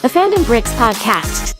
The Fandom Bricks Podcast.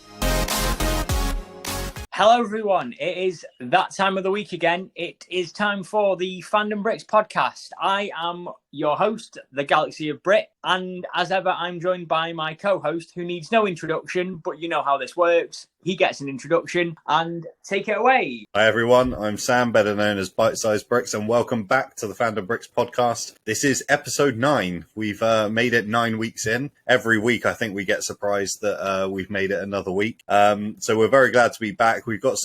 Hello everyone, it is that time of the week again. It is time for the Fandom Bricks Podcast. I am your host, the Galaxy of Brit, and as ever I'm joined by my co-host who needs no introduction, but you know how this works. He gets an introduction and take it away. Hi everyone, I'm Sam, better known as Bite Size Bricks, and welcome back to the Fandom Bricks Podcast. This is episode 9. We've made it 9 weeks in. Every week I think we get surprised that we've made it another week. So we're very glad to be back. We've got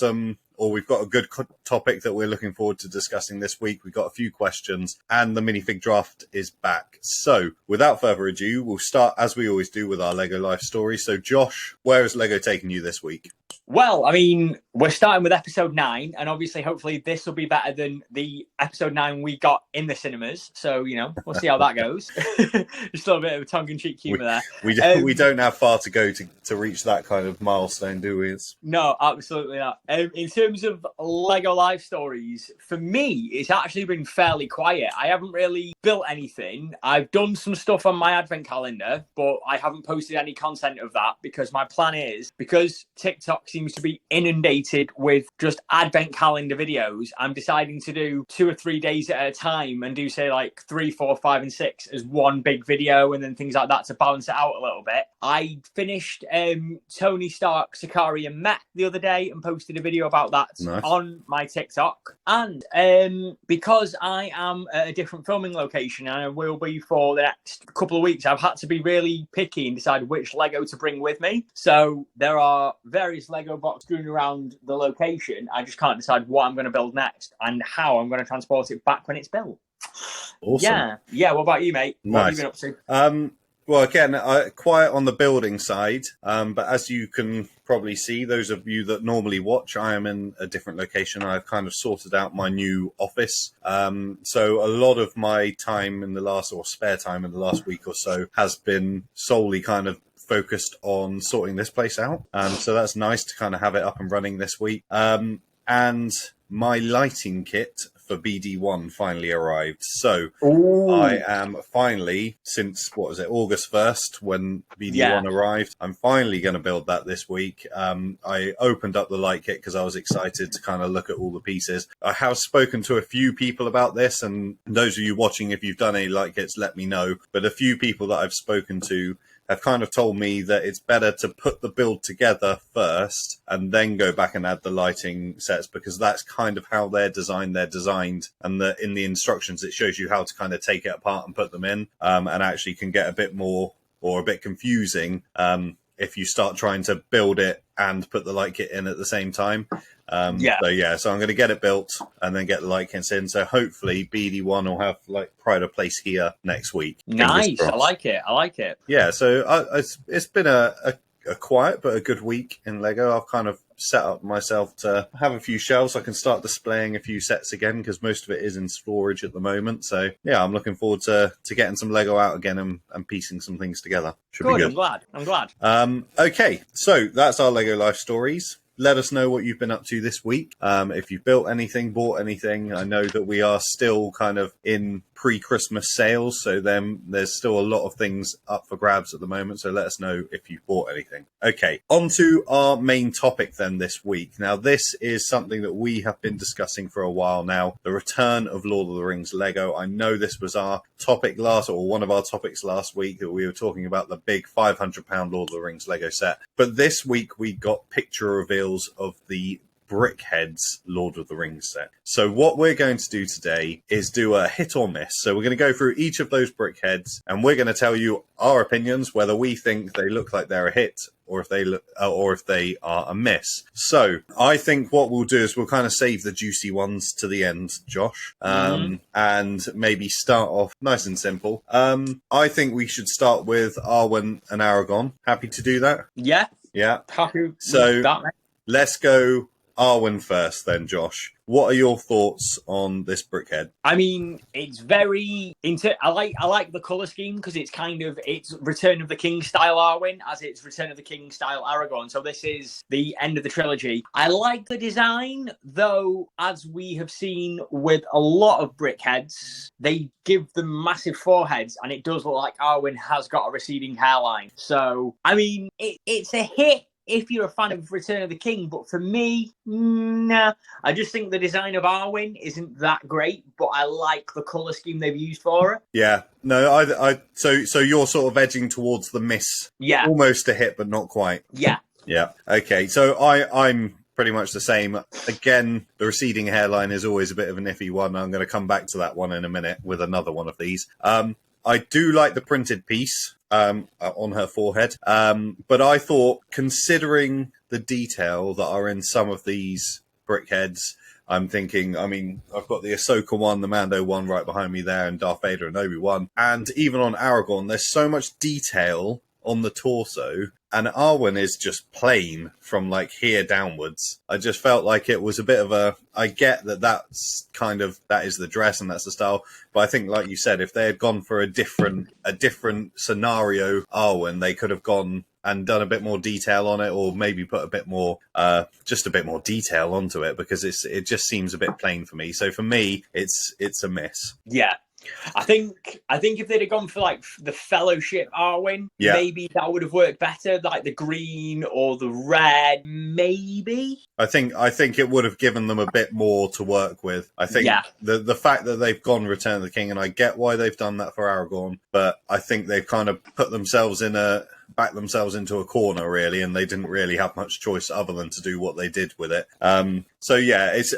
a good topic that we're looking forward to discussing this week. We've got a few questions and the minifig draft is back. So without further ado, we'll start as we always do with our Lego life story. So Josh, where has Lego taken you this week? Well, I mean, we're starting with episode 9, and obviously, hopefully, this will be better than the episode 9 we got in the cinemas. So, you know, we'll see how that goes. Just a little bit of a tongue-in-cheek humour there. We don't have far to go to reach that kind of milestone, do we? No, absolutely not. In terms of Lego life stories, for me, it's actually been fairly quiet. I haven't really built anything. I've done some stuff on my advent calendar, but I haven't posted any content of that because my plan is, because TikTok seems to be inundated with just advent calendar videos, I'm deciding to do 2 or 3 days at a time and do, say, like 3, 4, 5, and 6 as one big video, and then things like that to balance it out a little bit. I finished Tony Stark, Sakari, and Met the other day and posted a video about that on my TikTok. And because I am at a different filming location and I will be for the next couple of weeks, I've had to be really picky and decide which Lego to bring with me. So there are various Lego boxes strewn around the location. I just can't decide what I'm going to build next and how I'm going to transport it back when it's built. Awesome. Yeah. What about you, mate? What have you been up to? Well, again, quiet on the building side, but as you can probably see, those of you that normally watch, I am in a different location. I've kind of sorted out my new office. So a lot of my time in the last, or spare time in the last week or so, has been solely kind of focused on sorting this place out. So that's nice to kind of have it up and running this week. And my lighting kit for BD1 finally arrived. So I am finally, since, August 1st, when BD1 arrived, I'm finally going to build that this week. I opened up the light kit because I was excited to kind of look at all the pieces. I have spoken to a few people about this, and those of you watching, if you've done any light kits, let me know. But a few people that I've spoken to have kind of told me that it's better to put the build together first and then go back and add the lighting sets, because that's kind of how they're designed. They're designed, and in the instructions it shows you how to kind of take it apart and put them in, and actually can get a bit more or a bit confusing if you start trying to build it and put the light kit in at the same time. So I'm going to get it built and then get the light kits in. So hopefully BD1 will have pride of place here next week. Nice. I like it. Yeah. So it's been a quiet but a good week in Lego. I've kind of set up myself to have a few shelves so I can start displaying a few sets again, because most of it is in storage at the moment. So yeah, I'm looking forward to getting some Lego out again and piecing some things together. Should be good. I'm glad. Okay, so that's our Lego life stories. Let us know what you've been up to this week. If you've built anything, bought anything. I know that we are still kind of in pre-Christmas sales, so then there's still a lot of things up for grabs at the moment. So let us know if you've bought anything. Okay, on to our main topic then this week. Now, this is something that we have been discussing for a while now, the return of Lord of the Rings Lego. I know this was our topic one of our topics last week, that we were talking about the big £500 Lord of the Rings Lego set. But this week we got picture reveals of the Bricksheadz Lord of the Rings set. So what we're going to do today is do a hit or miss. So we're going to go through each of those Bricksheadz and we're going to tell you our opinions, whether we think they look like they're a hit or if they are a miss. So I think what we'll do is we'll kind of save the juicy ones to the end, Josh, and maybe start off nice and simple. I think we should start with Arwen and Aragon. Happy to do that? Yeah. Yeah. Happy. So let's go Arwen first then, Josh. what are your thoughts on this Brickhead? I mean, it's very I like the color scheme because it's Return of the King style Arwen as it's Return of the King style Aragorn. So this is the end of the trilogy. I like the design, though, as we have seen with a lot of Brickheads, they give them massive foreheads, and it does look like Arwen has got a receding hairline. So, I mean, it's a hit if you're a fan of Return of the King, but for me, nah. I just think the design of Arwen isn't that great, but I like the colour scheme they've used for it. Yeah, no, so you're sort of edging towards the miss. Yeah. Almost a hit, but not quite. Yeah. Yeah. Okay, so I'm pretty much the same. Again, the receding hairline is always a bit of an iffy one. I'm going to come back to that one in a minute with another one of these. I do like the printed piece on her forehead, but I thought, considering the detail that are in some of these Brickheads, I'm thinking, I mean, I've got the Ahsoka one, the Mando one right behind me there, and Darth Vader and Obi-Wan, and even on Aragorn, there's so much detail on the torso, and Arwen is just plain from like here downwards. I just felt like it was a bit of a, I get that that is the dress and that's the style, but I think, like you said, if they had gone for a different scenario Arwen, they could have gone and done a bit more detail on it, or maybe put a bit more, just a bit more detail onto it, because it just seems a bit plain for me. So for me, it's a miss. Yeah. I think if they'd have gone for like the Fellowship Arwen, maybe that would have worked better, like the green or the red, maybe. I think it would have given them a bit more to work with. I think the fact that they've gone Return of the King, and I get why they've done that for Aragorn, but I think they've kind of backed themselves into a corner, really, and they didn't really have much choice other than to do what they did with it. So yeah, it's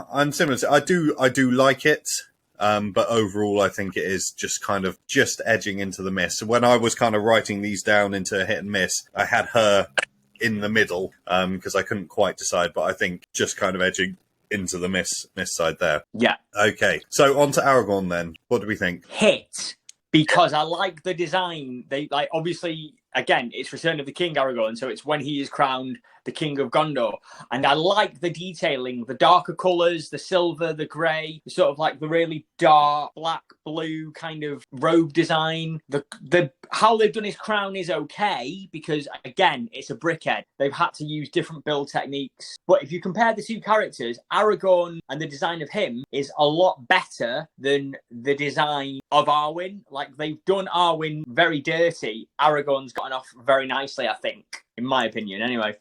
I'm similar to, I do like it. But overall, I think it is just edging into the miss. When I was kind of writing these down into a hit and miss, I had her in the middle because I couldn't quite decide. But I think just kind of edging into the miss side there. Yeah. Okay. So on to Aragorn then. What do we think? Hit, because I like the design. They like, obviously, again, it's Return of the King Aragorn, so it's when he is crowned the King of Gondor, and I like the detailing, the darker colours, the silver, the grey, sort of like the really dark black blue kind of robe design. The how they've done his crown is okay, because again, it's a Brickhead. They've had to use different build techniques, but if you compare the two characters, Aragorn and the design of him is a lot better than the design of Arwen. Like, they've done Arwen very dirty. Aragorn's gotten off very nicely, I think. In my opinion, anyway.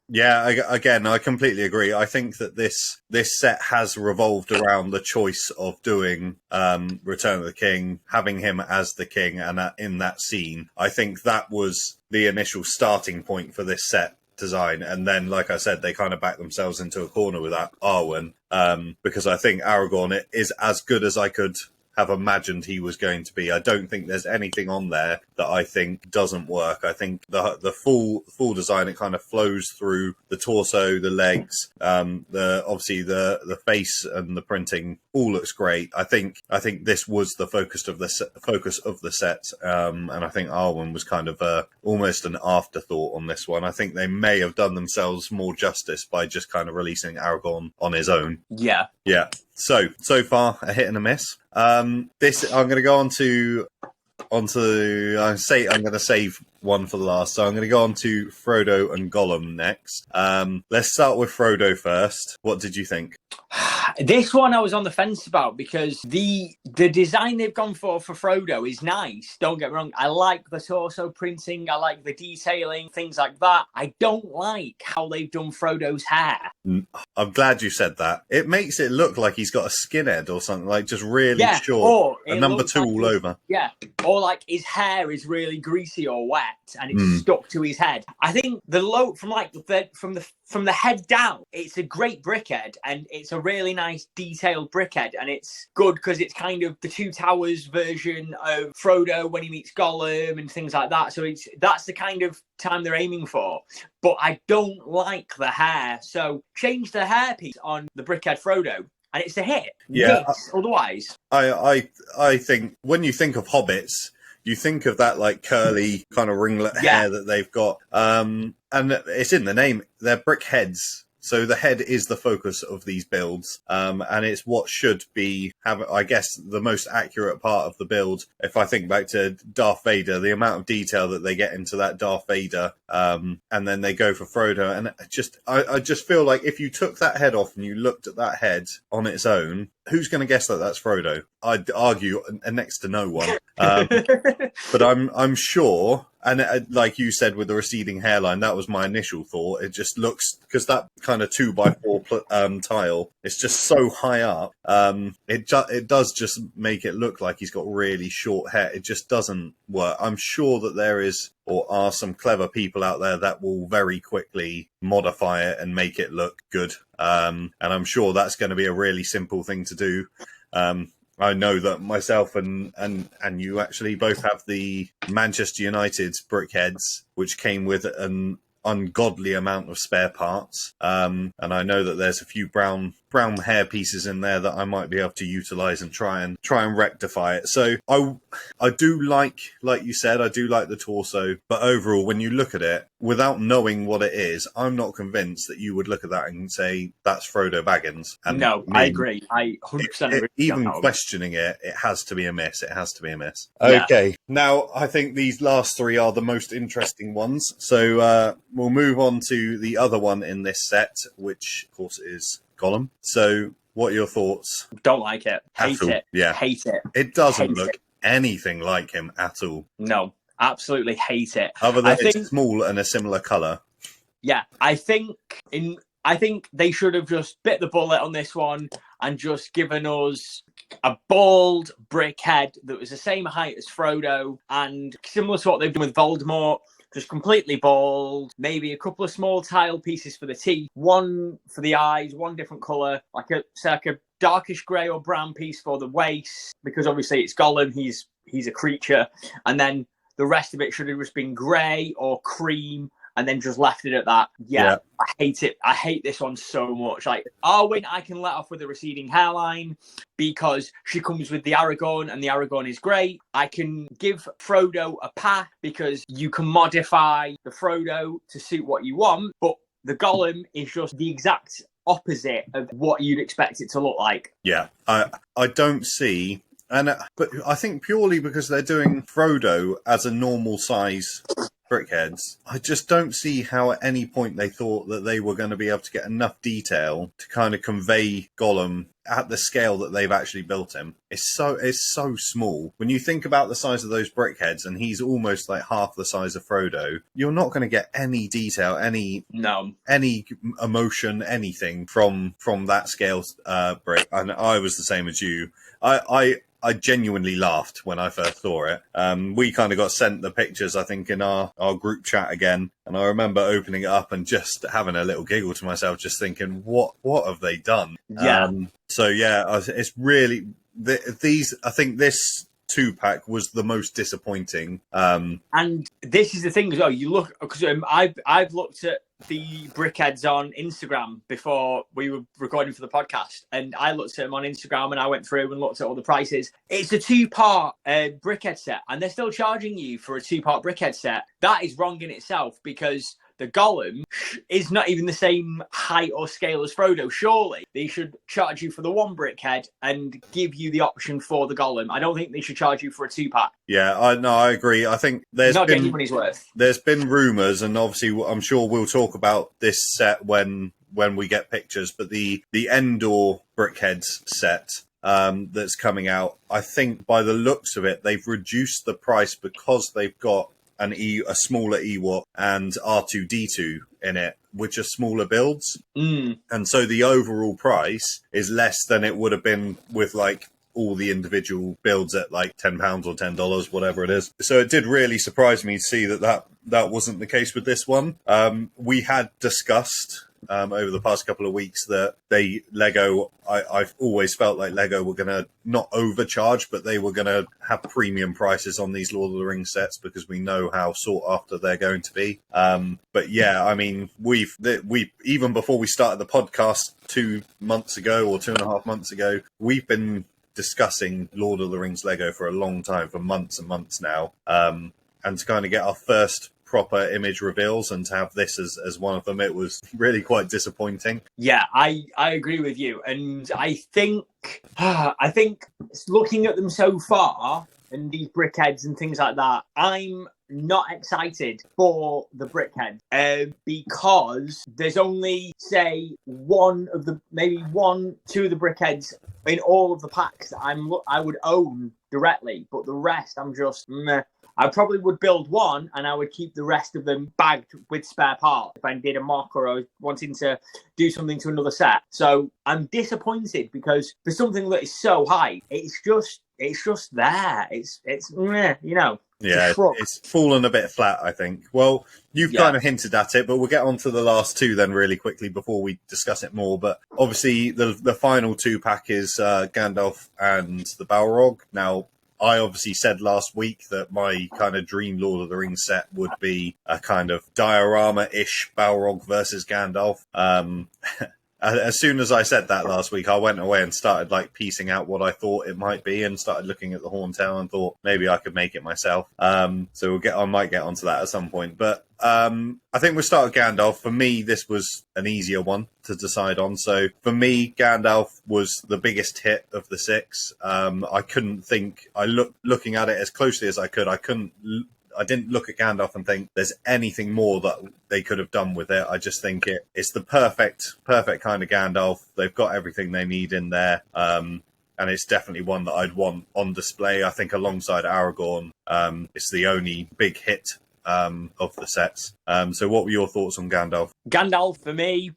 Yeah, again, I completely agree. I think that this set has revolved around the choice of doing Return of the King, having him as the king, and in that scene, I think that was the initial starting point for this set design. And then, like I said, they kind of backed themselves into a corner with that Arwen, because I think Aragorn is as good as I could have imagined he was going to be. I don't think there's anything on there that I think doesn't work. I think the full design, it kind of flows through the torso, the legs, obviously the face and the printing all looks great. I think this was the focus of the set, and I think Arwen was kind of almost an afterthought on this one. I think they may have done themselves more justice by just kind of releasing Aragorn on his own. Yeah. So far a hit and a miss. This I'm going to go onto. I'm going to save one for the last, so I'm going to go on to Frodo and Gollum next. Let's start with Frodo first. What did you think? This one I was on the fence about, because the design they've gone for Frodo is nice. Don't get me wrong. I like the torso printing. I like the detailing, things like that. I don't like how they've done Frodo's hair. I'm glad you said that. It makes it look like he's got a skinhead or something, like just really short. A number 2 all over. Yeah. Or like his hair is really greasy or wet and it's stuck to his head. I think the look from the head down, it's a great Brickhead, and it's a really nice detailed Brickhead, and it's good because it's kind of the Two Towers version of Frodo when he meets Gollum and things like that. So that's the kind of time they're aiming for. But I don't like the hair, so change the hairpiece on the Brickhead Frodo, and it's a hit. Yeah. Otherwise, I think when you think of hobbits, you think of that like curly kind of ringlet hair that they've got, and it's in the name. They're Brickheads. So the head is the focus of these builds, and it's what should be, I guess, the most accurate part of the build. If I think back to Darth Vader, the amount of detail that they get into that Darth Vader, and then they go for Frodo, and I just feel like if you took that head off and you looked at that head on its own, who's going to guess that that's Frodo? I'd argue next to no one. But I'm sure, and like you said with the receding hairline, that was my initial thought. It just looks, because that kind of 2x4 tile, it's just so high up. It does just make it look like he's got really short hair. It just doesn't work. I'm sure that there is, or are, some clever people out there that will very quickly modify it and make it look good. And I'm sure that's going to be a really simple thing to do. I know that myself and you actually both have the Manchester United Brickheadz, which came with an ungodly amount of spare parts. And I know that there's a few brown hair pieces in there that I might be able to utilize and try and rectify it. So I do like you said, I do like the torso, but overall, when you look at it without knowing what it is, I'm not convinced that you would look at that and say that's Frodo Baggins. And no, I agree. I 100% agree. Even questioning it has to be a miss. It has to be a miss. Yeah. Okay, now I think these last three are the most interesting ones. So we'll move on to the other one in this set, which of course is Gollum. So what are your thoughts? Don't like it. Hate it. Yeah. Hate it. It doesn't look anything like him at all. No, absolutely hate it. Other than it's small and a similar colour. Yeah, I think they should have just bit the bullet on this one and just given us a bald brickhead that was the same height as Frodo, and similar to what they've done with Voldemort, just completely bald, maybe a couple of small tile pieces for the teeth, one for the eyes, one different colour, like a darkish grey or brown piece for the waist, because obviously it's Gollum, he's a creature, and then the rest of it should have just been grey or cream, and then just left it at that. Yeah, I hate it. I hate this one so much. Like, Arwen, I can let off with a receding hairline because she comes with the Aragorn, and the Aragorn is great. I can give Frodo a pass because you can modify the Frodo to suit what you want, but the Gollum is just the exact opposite of what you'd expect it to look like. Yeah, I don't see... but I think purely because they're doing Frodo as a normal size Brickheadz, I just don't see how at any point they thought that they were going to be able to get enough detail to kind of convey Gollum at the scale that they've actually built him. It's so small. When you think about the size of those Brickheadz, and he's almost like half the size of Frodo, you're not going to get any detail, any emotion, anything from that scale brick. And I was the same as you. I genuinely laughed when I first saw it. We kind of got sent the pictures, I think, in our group chat again. And I remember opening it up and just having a little giggle to myself, just thinking, what have they done? Yeah. So, yeah, it's really... I think this 2-pack was the most disappointing. And this is the thing as well. You look... because I've looked at the Brickheadz on Instagram before we were recording for the podcast, and I looked at them on Instagram and I went through and looked at all the prices. It's a 2-part Brickheadz set, and they're still charging you for a 2-part Brickheadz set. That is wrong in itself, because the Gollum is not even the same height or scale as Frodo. Surely they should charge you for the 1 brickhead and give you the option for the Gollum. I don't think they should charge you for a 2-pack. Yeah, I agree. I think there's not getting your money's worth. There's been rumours, and obviously I'm sure we'll talk about this set when we get pictures, but the Endor Brickheadz set that's coming out, I think by the looks of it, they've reduced the price because they've got a smaller Ewok and R2-D2 in it, which are smaller builds. And so the overall price is less than it would have been with like all the individual builds at like £10 or $10, whatever it is. So it did really surprise me to see that wasn't the case with this one. We had discussed over the past couple of weeks that Lego, I've always felt like Lego were going to not overcharge, but they were going to have premium prices on these Lord of the Rings sets because we know how sought after they're going to be. But yeah, I mean, we even before we started the podcast 2 months ago or 2.5 months ago, we've been discussing Lord of the Rings Lego for a long time, for months and months now. And to kind of get our first proper image reveals, and to have this as one of them, it was really quite disappointing. Yeah, I agree with you, and I think looking at them so far and these Brickheadz and things like that, I'm not excited for the Brickhead because there's only, say, maybe one, two of the Brickheadz in all of the packs that I would own directly, but the rest I'm just meh. I probably would build one and I would keep the rest of them bagged with spare parts if I did a mock or I was wanting to do something to another set. So I'm disappointed because for something that is so high, it's just there. It's you know. Yeah, it's fallen a bit flat, I think. Well, you've kind of hinted at it, but we'll get on to the last two then really quickly before we discuss it more. But obviously the final 2-pack is Gandalf and the Balrog. Now, I obviously said last week that my kind of dream Lord of the Rings set would be a kind of diorama-ish Balrog versus Gandalf. As soon as I said that last week, I went away and started like piecing out what I thought it might be, and started looking at the Horntail and thought maybe I could make it myself. So I might get onto that at some point. But I think we'll start with Gandalf. For me, this was an easier one to decide on. So for me, Gandalf was the biggest hit of the 6. I couldn't think. Looking at it as closely as I could. I didn't look at Gandalf and think there's anything more that they could have done with it. I just think it's the perfect kind of Gandalf. They've got everything they need in there. And it's definitely one that I'd want on display. I think alongside Aragorn, it's the only big hit of the sets. So what were your thoughts on Gandalf? Gandalf, for me,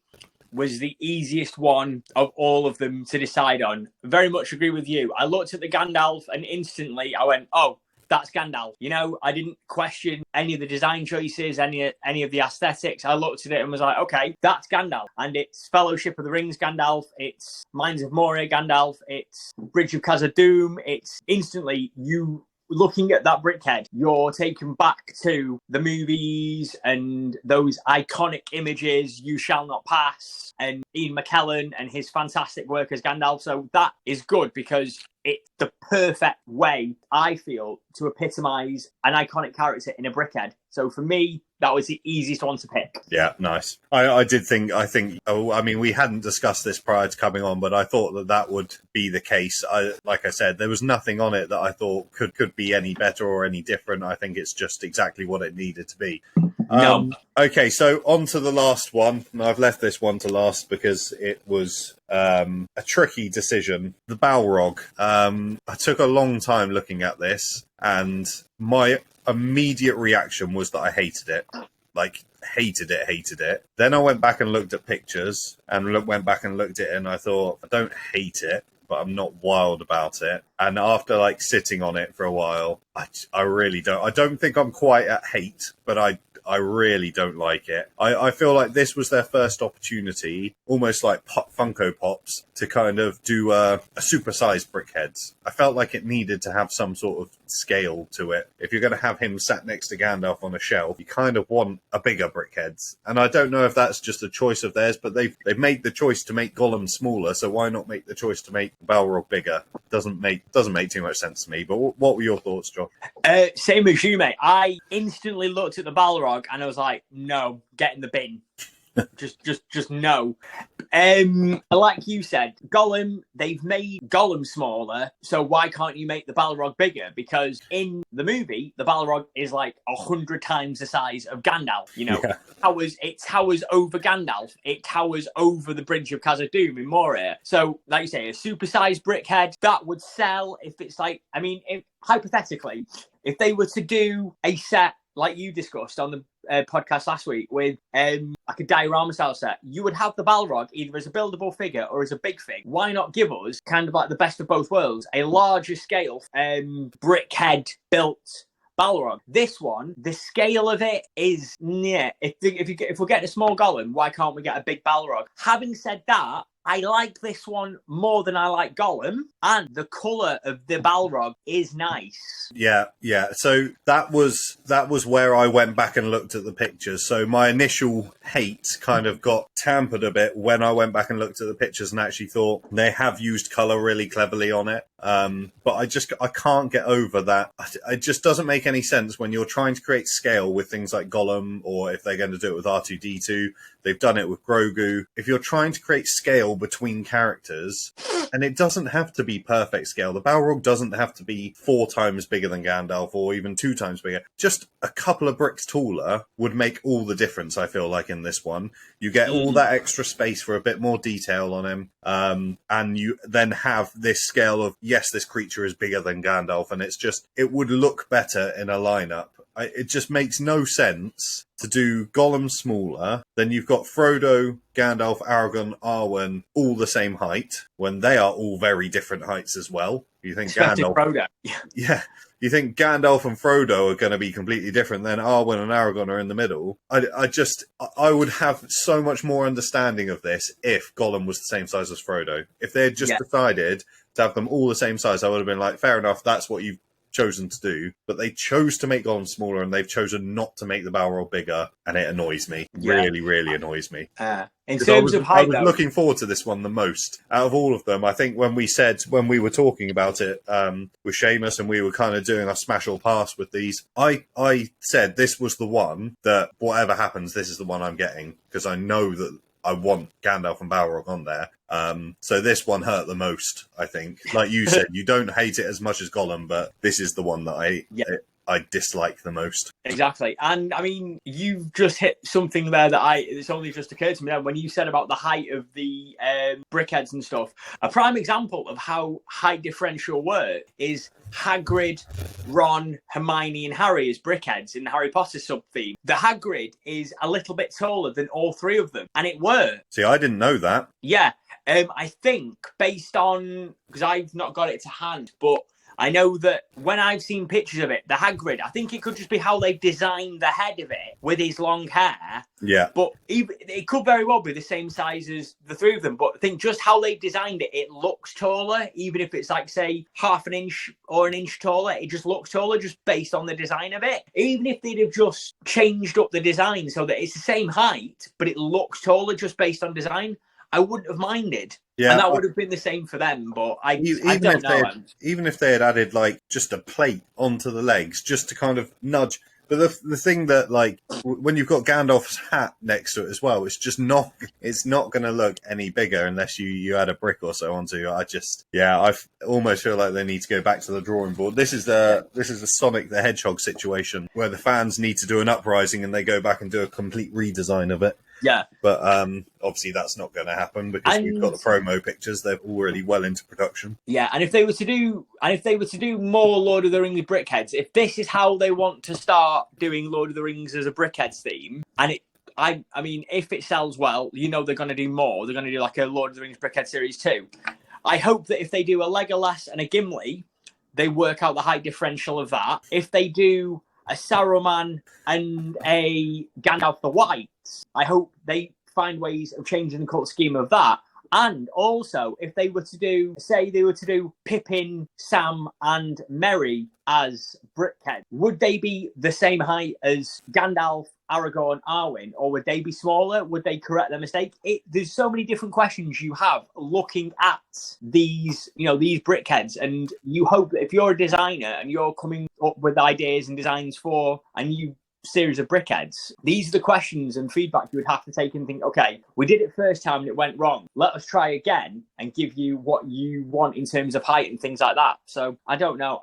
was the easiest one of all of them to decide on. Very much agree with you. I looked at the Gandalf and instantly I went, oh, that's Gandalf. You know, I didn't question any of the design choices, any of the aesthetics. I looked at it and was like, okay, that's Gandalf. And it's Fellowship of the Rings Gandalf. It's Mines of Moria Gandalf. It's Bridge of Khazad-dûm. It's instantly you looking at that Brickhead, you're taken back to the movies and those iconic images, You Shall Not Pass, and Ian McKellen and his fantastic work as Gandalf. So that is good because it's the perfect way, I feel, to epitomise an iconic character in a Brickhead. So for me, that was the easiest one to pick. Yeah, nice. I think, we hadn't discussed this prior to coming on, but I thought that would be the case. Like I said, there was nothing on it that I thought could be any better or any different. I think it's just exactly what it needed to be. No. Okay, so on to the last one. I've left this one to last because it was a tricky decision. The Balrog. I took a long time looking at this, and my immediate reaction was that I hated it. Like, hated it. Then I went back and looked at pictures and went back and looked at it, and I thought, I don't hate it, but I'm not wild about it. And after like sitting on it for a while, I really don't. I don't think I'm quite at hate, but I really don't like it. I feel like this was their first opportunity, almost like Funko Pops, to kind of do a supersized Brickheadz. I felt like it needed to have some sort of scale to it. If you're going to have him sat next to Gandalf on a shelf, you kind of want a bigger Brickheadz. And I don't know if that's just a choice of theirs, but they've made the choice to make Gollum smaller, so why not make the choice to make Balrog bigger? Doesn't make too much sense to me. But what were your thoughts, Josh? Same as you, mate. I instantly looked at the Balrog and I was like, no, get in the bin. just no. Like you said, Gollum, they've made Gollum smaller, so why can't you make the Balrog bigger? Because in the movie, the Balrog is like 100 times the size of Gandalf. You know, it towers over Gandalf. It towers over the Bridge of Khazad-dûm in Moria. So, like you say, a supersized Brickhead that would sell if it's like, hypothetically, if they were to do a set like you discussed on the podcast last week with like a diorama style set, you would have the Balrog either as a buildable figure or as a big fig. Why not give us kind of like the best of both worlds, a larger scale Brickhead built Balrog? This one, the scale of it is if we're getting a small Gollum, why can't we get a big Balrog? Having said that, I like this one more than I like Gollum, and the colour of the Balrog is nice. Yeah. So that was where I went back and looked at the pictures. So my initial hate kind of got tampered a bit when I went back and looked at the pictures and actually thought they have used colour really cleverly on it. But I can't get over that. It just doesn't make any sense when you're trying to create scale with things like Gollum, or if they're going to do it with R2-D2, they've done it with Grogu. If you're trying to create scale between characters, and it doesn't have to be perfect scale. The Balrog doesn't have to be 4 times bigger than Gandalf or even 2 times bigger. Just a couple of bricks taller would make all the difference, I feel like, in this one. You get all that extra space for a bit more detail on him. And you then have this scale of, yes, this creature is bigger than Gandalf, and it would look better in a lineup. It just makes no sense to do Gollum smaller, then you've got Frodo, Gandalf, Aragorn, Arwen all the same height, when they are all very different heights as well. You think Gandalf... Frodo. Yeah. You think Gandalf and Frodo are going to be completely different, then Arwen and Aragorn are in the middle. I would have so much more understanding of this if Gollum was the same size as Frodo. If they had just decided to have them all the same size, I would have been like, fair enough, that's what you've chosen to do. But they chose to make Gollum smaller, and they've chosen not to make the Balrog bigger, and it annoys me. Really, really annoys me. In terms of height, I was looking forward to this one the most out of all of them. I think when we were talking about it with Seamus, and we were kind of doing a smash or pass with these, I said this was the one that whatever happens, this is the one I'm getting, because I know that I want Gandalf and Balrog on there. So this one hurt the most, I think. Like you said, you don't hate it as much as Gollum, but this is the one that I dislike the most. Exactly. And I mean, you've just hit something there that it's only just occurred to me now when you said about the height of the Brickheadz and stuff. A prime example of how height differential work is Hagrid, Ron, Hermione and Harry as Brickheadz in the Harry Potter sub-theme. The Hagrid is a little bit taller than all 3 of them, and it worked. See, I didn't know that. Yeah. I think based on, because I've not got it to hand, but I know that when I've seen pictures of it, the Hagrid, I think it could just be how they've designed the head of it with his long hair. Yeah. But it could very well be the same size as the 3 of them. But I think just how they've designed it, it looks taller, even if it's like, say, half an inch or an inch taller. It just looks taller just based on the design of it. Even if they'd have just changed up the design so that it's the same height, but it looks taller just based on design, I wouldn't have minded. Yeah, and that would have been the same for them, but I don't know. Even if they had added, like, just a plate onto the legs, just to kind of nudge. But the thing that, like, when you've got Gandalf's hat next to it as well, it's not going to look any bigger unless you add a brick or so onto it. I almost feel like they need to go back to the drawing board. This is the Sonic the Hedgehog situation, where the fans need to do an uprising and they go back and do a complete redesign of it. Yeah. But obviously that's not going to happen because we've got the promo pictures. They're already well into production. Yeah, and if they were to do more Lord of the Rings Brickheadz, if this is how they want to start doing Lord of the Rings as a Brickheadz theme, and I mean, if it sells well, you know they're going to do more. They're going to do like a Lord of the Rings Brickheadz series 2. I hope that if they do a Legolas and a Gimli, they work out the height differential of that. If they do a Saruman and a Gandalf the White, I hope they find ways of changing the colour scheme of that. And also, if they were to do Pippin, Sam and Merry as Brickhead, would they be the same height as Gandalf, Aragorn, Arwen, or would they be smaller? Would they correct their mistake? There's so many different questions you have looking at these Brickheadz, and you hope that if you're a designer and you're coming up with ideas and designs for a new series of Brickheadz, these are the questions and feedback you would have to take and think, okay, we did it first time and it went wrong. Let us try again and give you what you want in terms of height and things like that. So I don't know.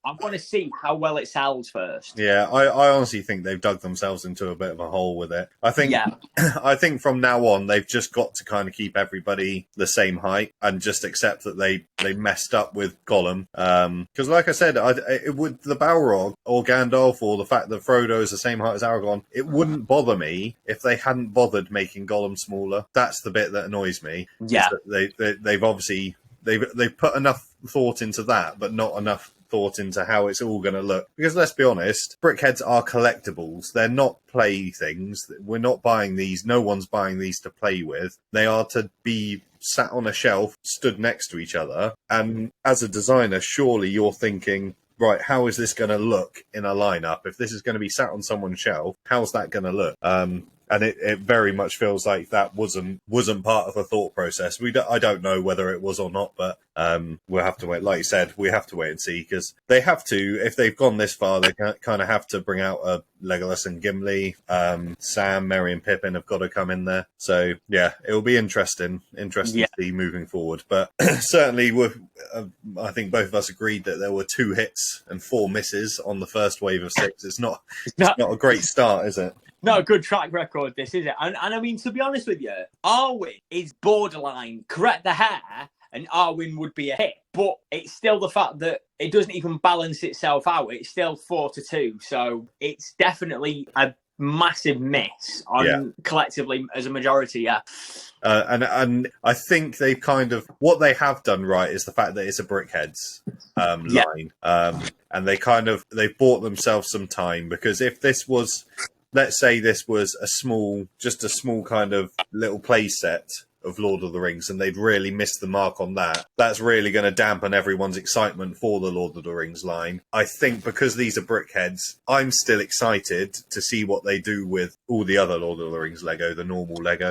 I want to see how well it sells first. Yeah, I honestly think they've dug themselves into a bit of a hole with it. I think from now on, they've just got to kind of keep everybody the same height and just accept that they messed up with Gollum. Because like I said, it would the Balrog or Gandalf or the fact that Frodo is the same height as Aragorn, it wouldn't bother me if they hadn't bothered making Gollum smaller. That's the bit that annoys me. Yeah. They've obviously they've put enough thought into that, but not enough thought into how it's all going to look. Because let's be honest, Brickheadz are collectibles. They're not playthings. We're not buying these. No one's buying these to play with. They are to be sat on a shelf, stood next to each other. And as a designer, surely you're thinking, right, how is this going to look in a lineup? If this is going to be sat on someone's shelf, how's that going to look? And it very much feels like that wasn't part of the thought process. I don't know whether it was or not, but we'll have to wait. Like you said, we have to wait and see, because they have to, if they've gone this far, they kind of have to bring out a Legolas and Gimli. Sam, Merry and Pippin have got to come in there. So yeah, it will be interesting to see moving forward. But certainly, I think both of us agreed that there were 2 hits and 4 misses on the first wave of 6. It's not a great start, is it? Not a good track record, this, is it? And I mean, to be honest with you, Arwen is borderline. Correct the hair, and Arwen would be a hit. But it's still the fact that it doesn't even balance itself out. It's still 4-2. So it's definitely a massive miss on collectively as a majority, yeah. And I think they've what they have done right is the fact that it's a Brickheadz line. And they've bought themselves some time, because if this was, let's say this was a small kind of little play set of Lord of the Rings, and they'd really missed the mark on that, that's really going to dampen everyone's excitement for the Lord of the Rings line. I think because these are Brickheadz, I'm still excited to see what they do with all the other Lord of the Rings Lego, the normal Lego.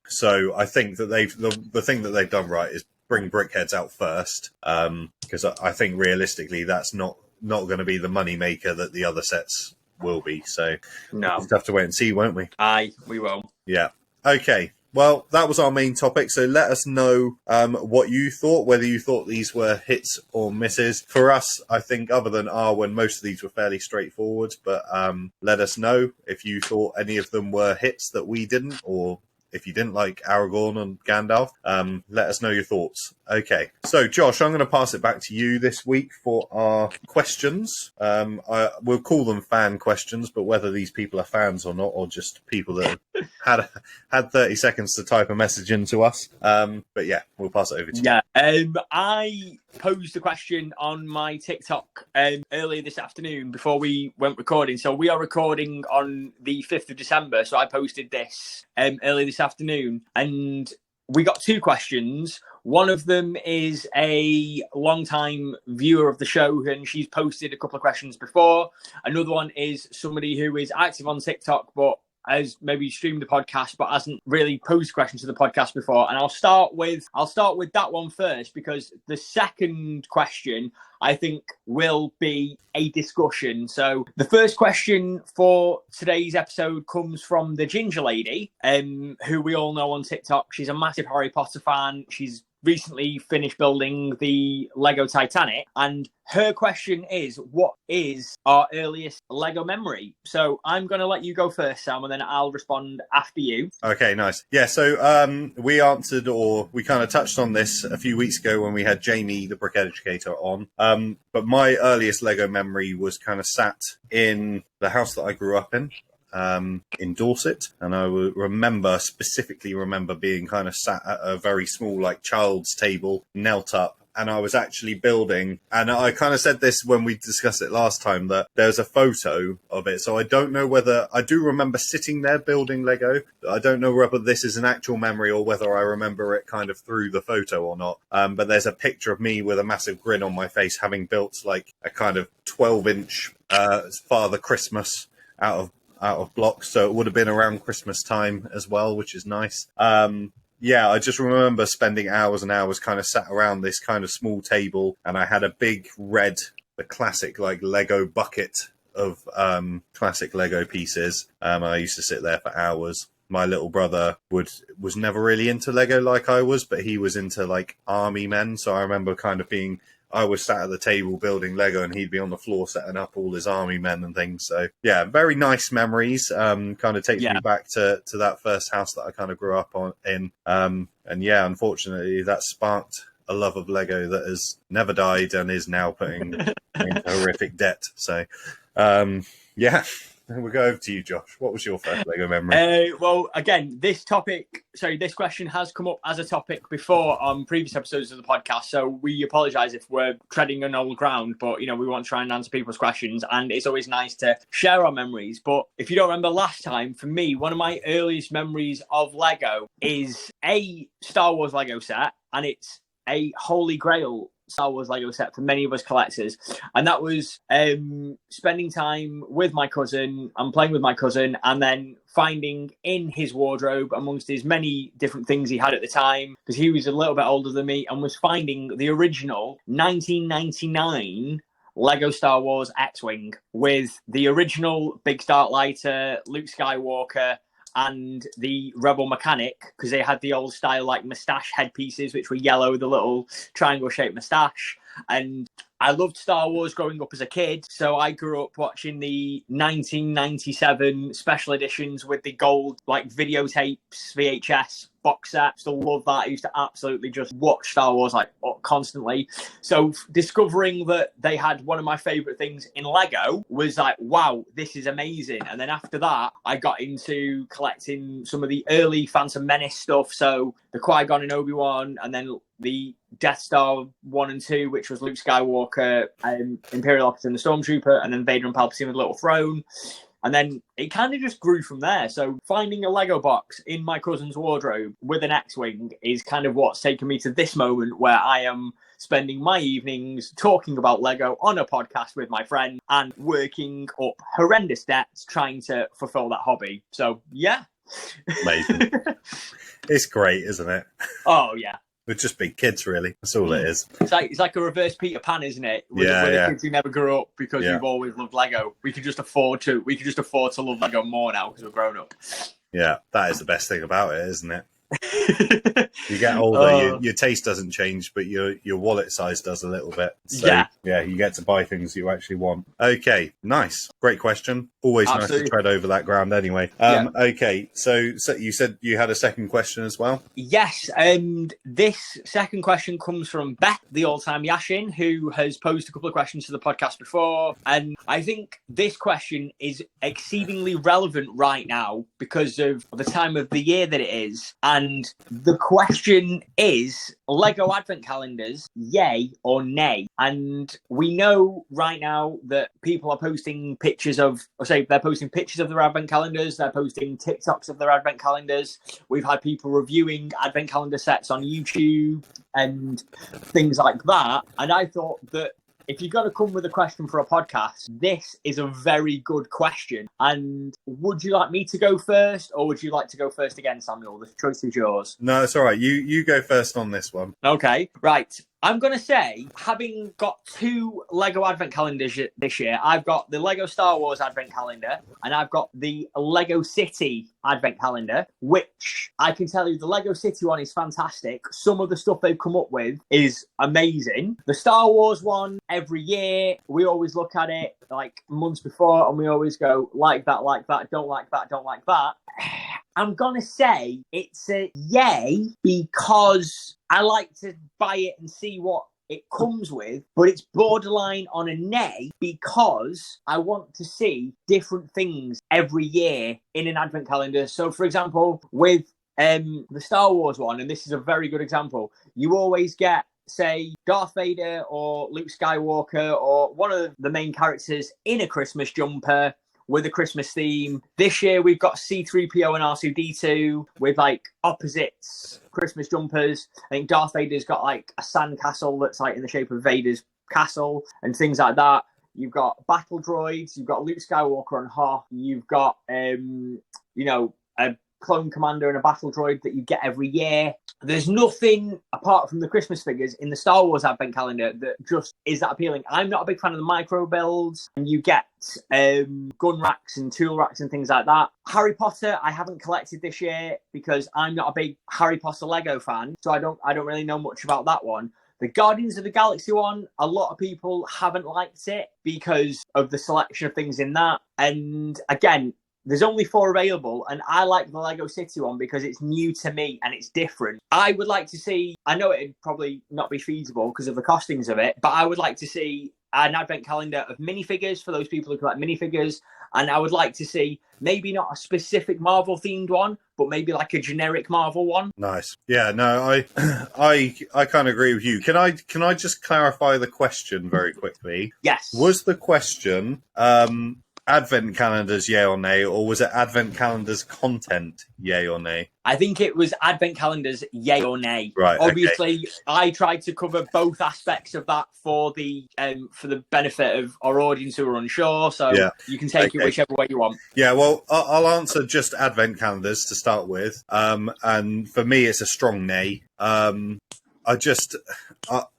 So I think that the thing that they've done right is bring Brickheadz out first, because I think realistically that's not going to be the money maker that the other sets will be. So we'll just have to wait and see, won't we? Aye, we will. Yeah. Okay. Well, that was our main topic. So let us know what you thought, whether you thought these were hits or misses. For us, I think other than Arwen, most of these were fairly straightforward. But let us know if you thought any of them were hits that we didn't, or if you didn't like Aragorn and Gandalf. Let us know your thoughts. Okay, so Josh, I'm going to pass it back to you this week for our questions. We'll call them fan questions, but whether these people are fans or not, or just people that had 30 seconds to type a message into us. But yeah, we'll pass it over to you. Yeah, I posed a question on my TikTok earlier this afternoon before we went recording. So we are recording on the 5th of December. So I posted this earlier this afternoon, and we got 2 questions. One of them is a long-time viewer of the show, and she's posted a couple of questions before. Another one is somebody who is active on TikTok, but has maybe streamed the podcast but hasn't really posed questions to the podcast before. And I'll start with that one first, because the second question I think will be a discussion. So the first question for today's episode comes from the Ginger Lady, who we all know on TikTok. She's a massive Harry Potter fan. She's recently finished building the Lego Titanic, and her question is, what is our earliest Lego memory? So I'm going to let you go first, Sam, and then I'll respond after you. Okay, nice. Yeah, so we answered, or we kind of touched on this a few weeks ago when we had Jamie, the Brick Educator, on. But my earliest Lego memory was kind of sat in the house that I grew up in Dorset, and I specifically remember being kind of sat at a very small, like, child's table, knelt up, and I was actually building. And I kind of said this when we discussed it last time, that there's a photo of it. So I don't know whether I do remember sitting there building Lego. I don't know whether this is an actual memory or whether I remember it kind of through the photo or not. But there's a picture of me with a massive grin on my face, having built like a kind of 12-inch Father Christmas out of blocks. So it would have been around Christmas time as well, which is nice. Yeah, I just remember spending hours and hours kind of sat around this kind of small table, and I had a big the classic like Lego bucket of classic Lego pieces. I used to sit there for hours. My little brother was never really into Lego like I was, but he was into like army men. So I remember kind of I was sat at the table building Lego, and he'd be on the floor setting up all his army men and things. So yeah, very nice memories. Kind of takes me back to that first house that I kind of grew up in. And yeah, unfortunately, that sparked a love of Lego that has never died and is now putting in horrific debt. So yeah. We'll go over to you, Josh. What was your first Lego memory? Well, again, this question has come up as a topic before on previous episodes of the podcast, so we apologise if we're treading on old ground, but, we want to try and answer people's questions, and it's always nice to share our memories. But if you don't remember last time, for me, one of my earliest memories of Lego is a Star Wars Lego set, and it's a Holy Grail Star Wars Lego set for many of us collectors, and that was spending time with my cousin and playing with my cousin, and then finding in his wardrobe, amongst his many different things he had at the time, because he was a little bit older than me, and was finding the original 1999 Lego Star Wars X-Wing with the original big starlighter, Luke Skywalker, and the Rebel mechanic, because they had the old style like moustache headpieces, which were yellow with a little triangle-shaped moustache. And I loved Star Wars growing up as a kid, so I grew up watching the 1997 special editions with the gold like videotapes, VHS box set. Still love that. I used to absolutely just watch Star Wars like constantly. So discovering that they had one of my favorite things in Lego was like, wow, this is amazing. And then after that, I got into collecting some of the early Phantom Menace stuff. So the Qui-Gon and Obi-Wan, and then the Death Star 1 and 2, which was Luke Skywalker, Imperial Officer and the Stormtrooper, and then Vader and Palpatine with a little throne. And then it kind of just grew from there. So finding a Lego box in my cousin's wardrobe with an X-Wing is kind of what's taken me to this moment where I am spending my evenings talking about Lego on a podcast with my friend and working up horrendous debts trying to fulfill that hobby. So, yeah. Amazing. It's great, isn't it? Oh, yeah. We're just big kids, really. That's all it is. It's like a reverse Peter Pan, isn't it? We're the kids who never grew up because we've always loved Lego. We could just afford to love Lego more now because we're grown up. Yeah, that is the best thing about it, isn't it? You get older, your taste doesn't change, but your wallet size does a little bit. So, yeah, you get to buy things you actually want. Okay, nice. Great question. Always Absolutely. Nice to tread over that ground anyway. Okay, so you said you had a second question as well? Yes, and this second question comes from Beth, the all-time Yashin, who has posed a couple of questions to the podcast before. And I think this question is exceedingly relevant right now because of the time of the year that it is. And the question is, Lego Advent Calendars, yay or nay? And we know right now that people are posting pictures of, they're posting pictures of their Advent Calendars, they're posting TikToks of their Advent Calendars. We've had people reviewing Advent Calendar sets on YouTube and things like that. And I thought that if you're going to come with a question for a podcast, this is a very good question. And would you like me to go first, or would you like to go first again, Samuel? The choice is yours. No, it's all right. You go first on this one. Okay, right. I'm going to say, having got 2 Lego Advent Calendars this year, I've got the Lego Star Wars Advent Calendar and I've got the Lego City Advent Calendar, which I can tell you the Lego City one is fantastic. Some of the stuff they've come up with is amazing. The Star Wars one, every year, we always look at it like months before and we always go, like that, don't like that, don't like that. I'm going to say it's a yay because I like to buy it and see what it comes with, but it's borderline on a nay because I want to see different things every year in an advent calendar. So, for example, with the Star Wars one, and this is a very good example, you always get, say, Darth Vader or Luke Skywalker or one of the main characters in a Christmas jumper with a Christmas theme. This year we've got C-3PO and R2-D2 with like opposites Christmas jumpers. I think Darth Vader's got like a sand castle that's like in the shape of Vader's castle and things like that. You've got battle droids, you've got Luke Skywalker on Hoth, you've got a clone commander and a battle droid that you get every year. There's nothing apart from the Christmas figures in the Star Wars Advent Calendar that just is that appealing. I'm not a big fan of the micro builds, and you get gun racks and tool racks and things like that. Harry Potter, I haven't collected this year because I'm not a big Harry Potter Lego fan, so I don't really know much about that one. The Guardians of the Galaxy one, a lot of people haven't liked it because of the selection of things in that. And again, there's only 4 available, and I like the Lego City one because it's new to me and it's different. I would like to see, I know it'd probably not be feasible because of the costings of it, but I would like to see an advent calendar of minifigures for those people who collect minifigures. And I would like to see maybe not a specific Marvel themed one, but maybe like a generic Marvel one. Nice. Yeah, no, I kind of agree with you. Can I just clarify the question very quickly? Yes. Was the question, advent calendars, yay or nay, or was it advent calendars content, yay or nay? I think it was advent calendars, yay or nay. Right. Obviously, okay. I tried to cover both aspects of that for the benefit of our audience who are unsure. So you can take it whichever way you want. Yeah, well, I'll answer just advent calendars to start with. And for me, it's a strong nay.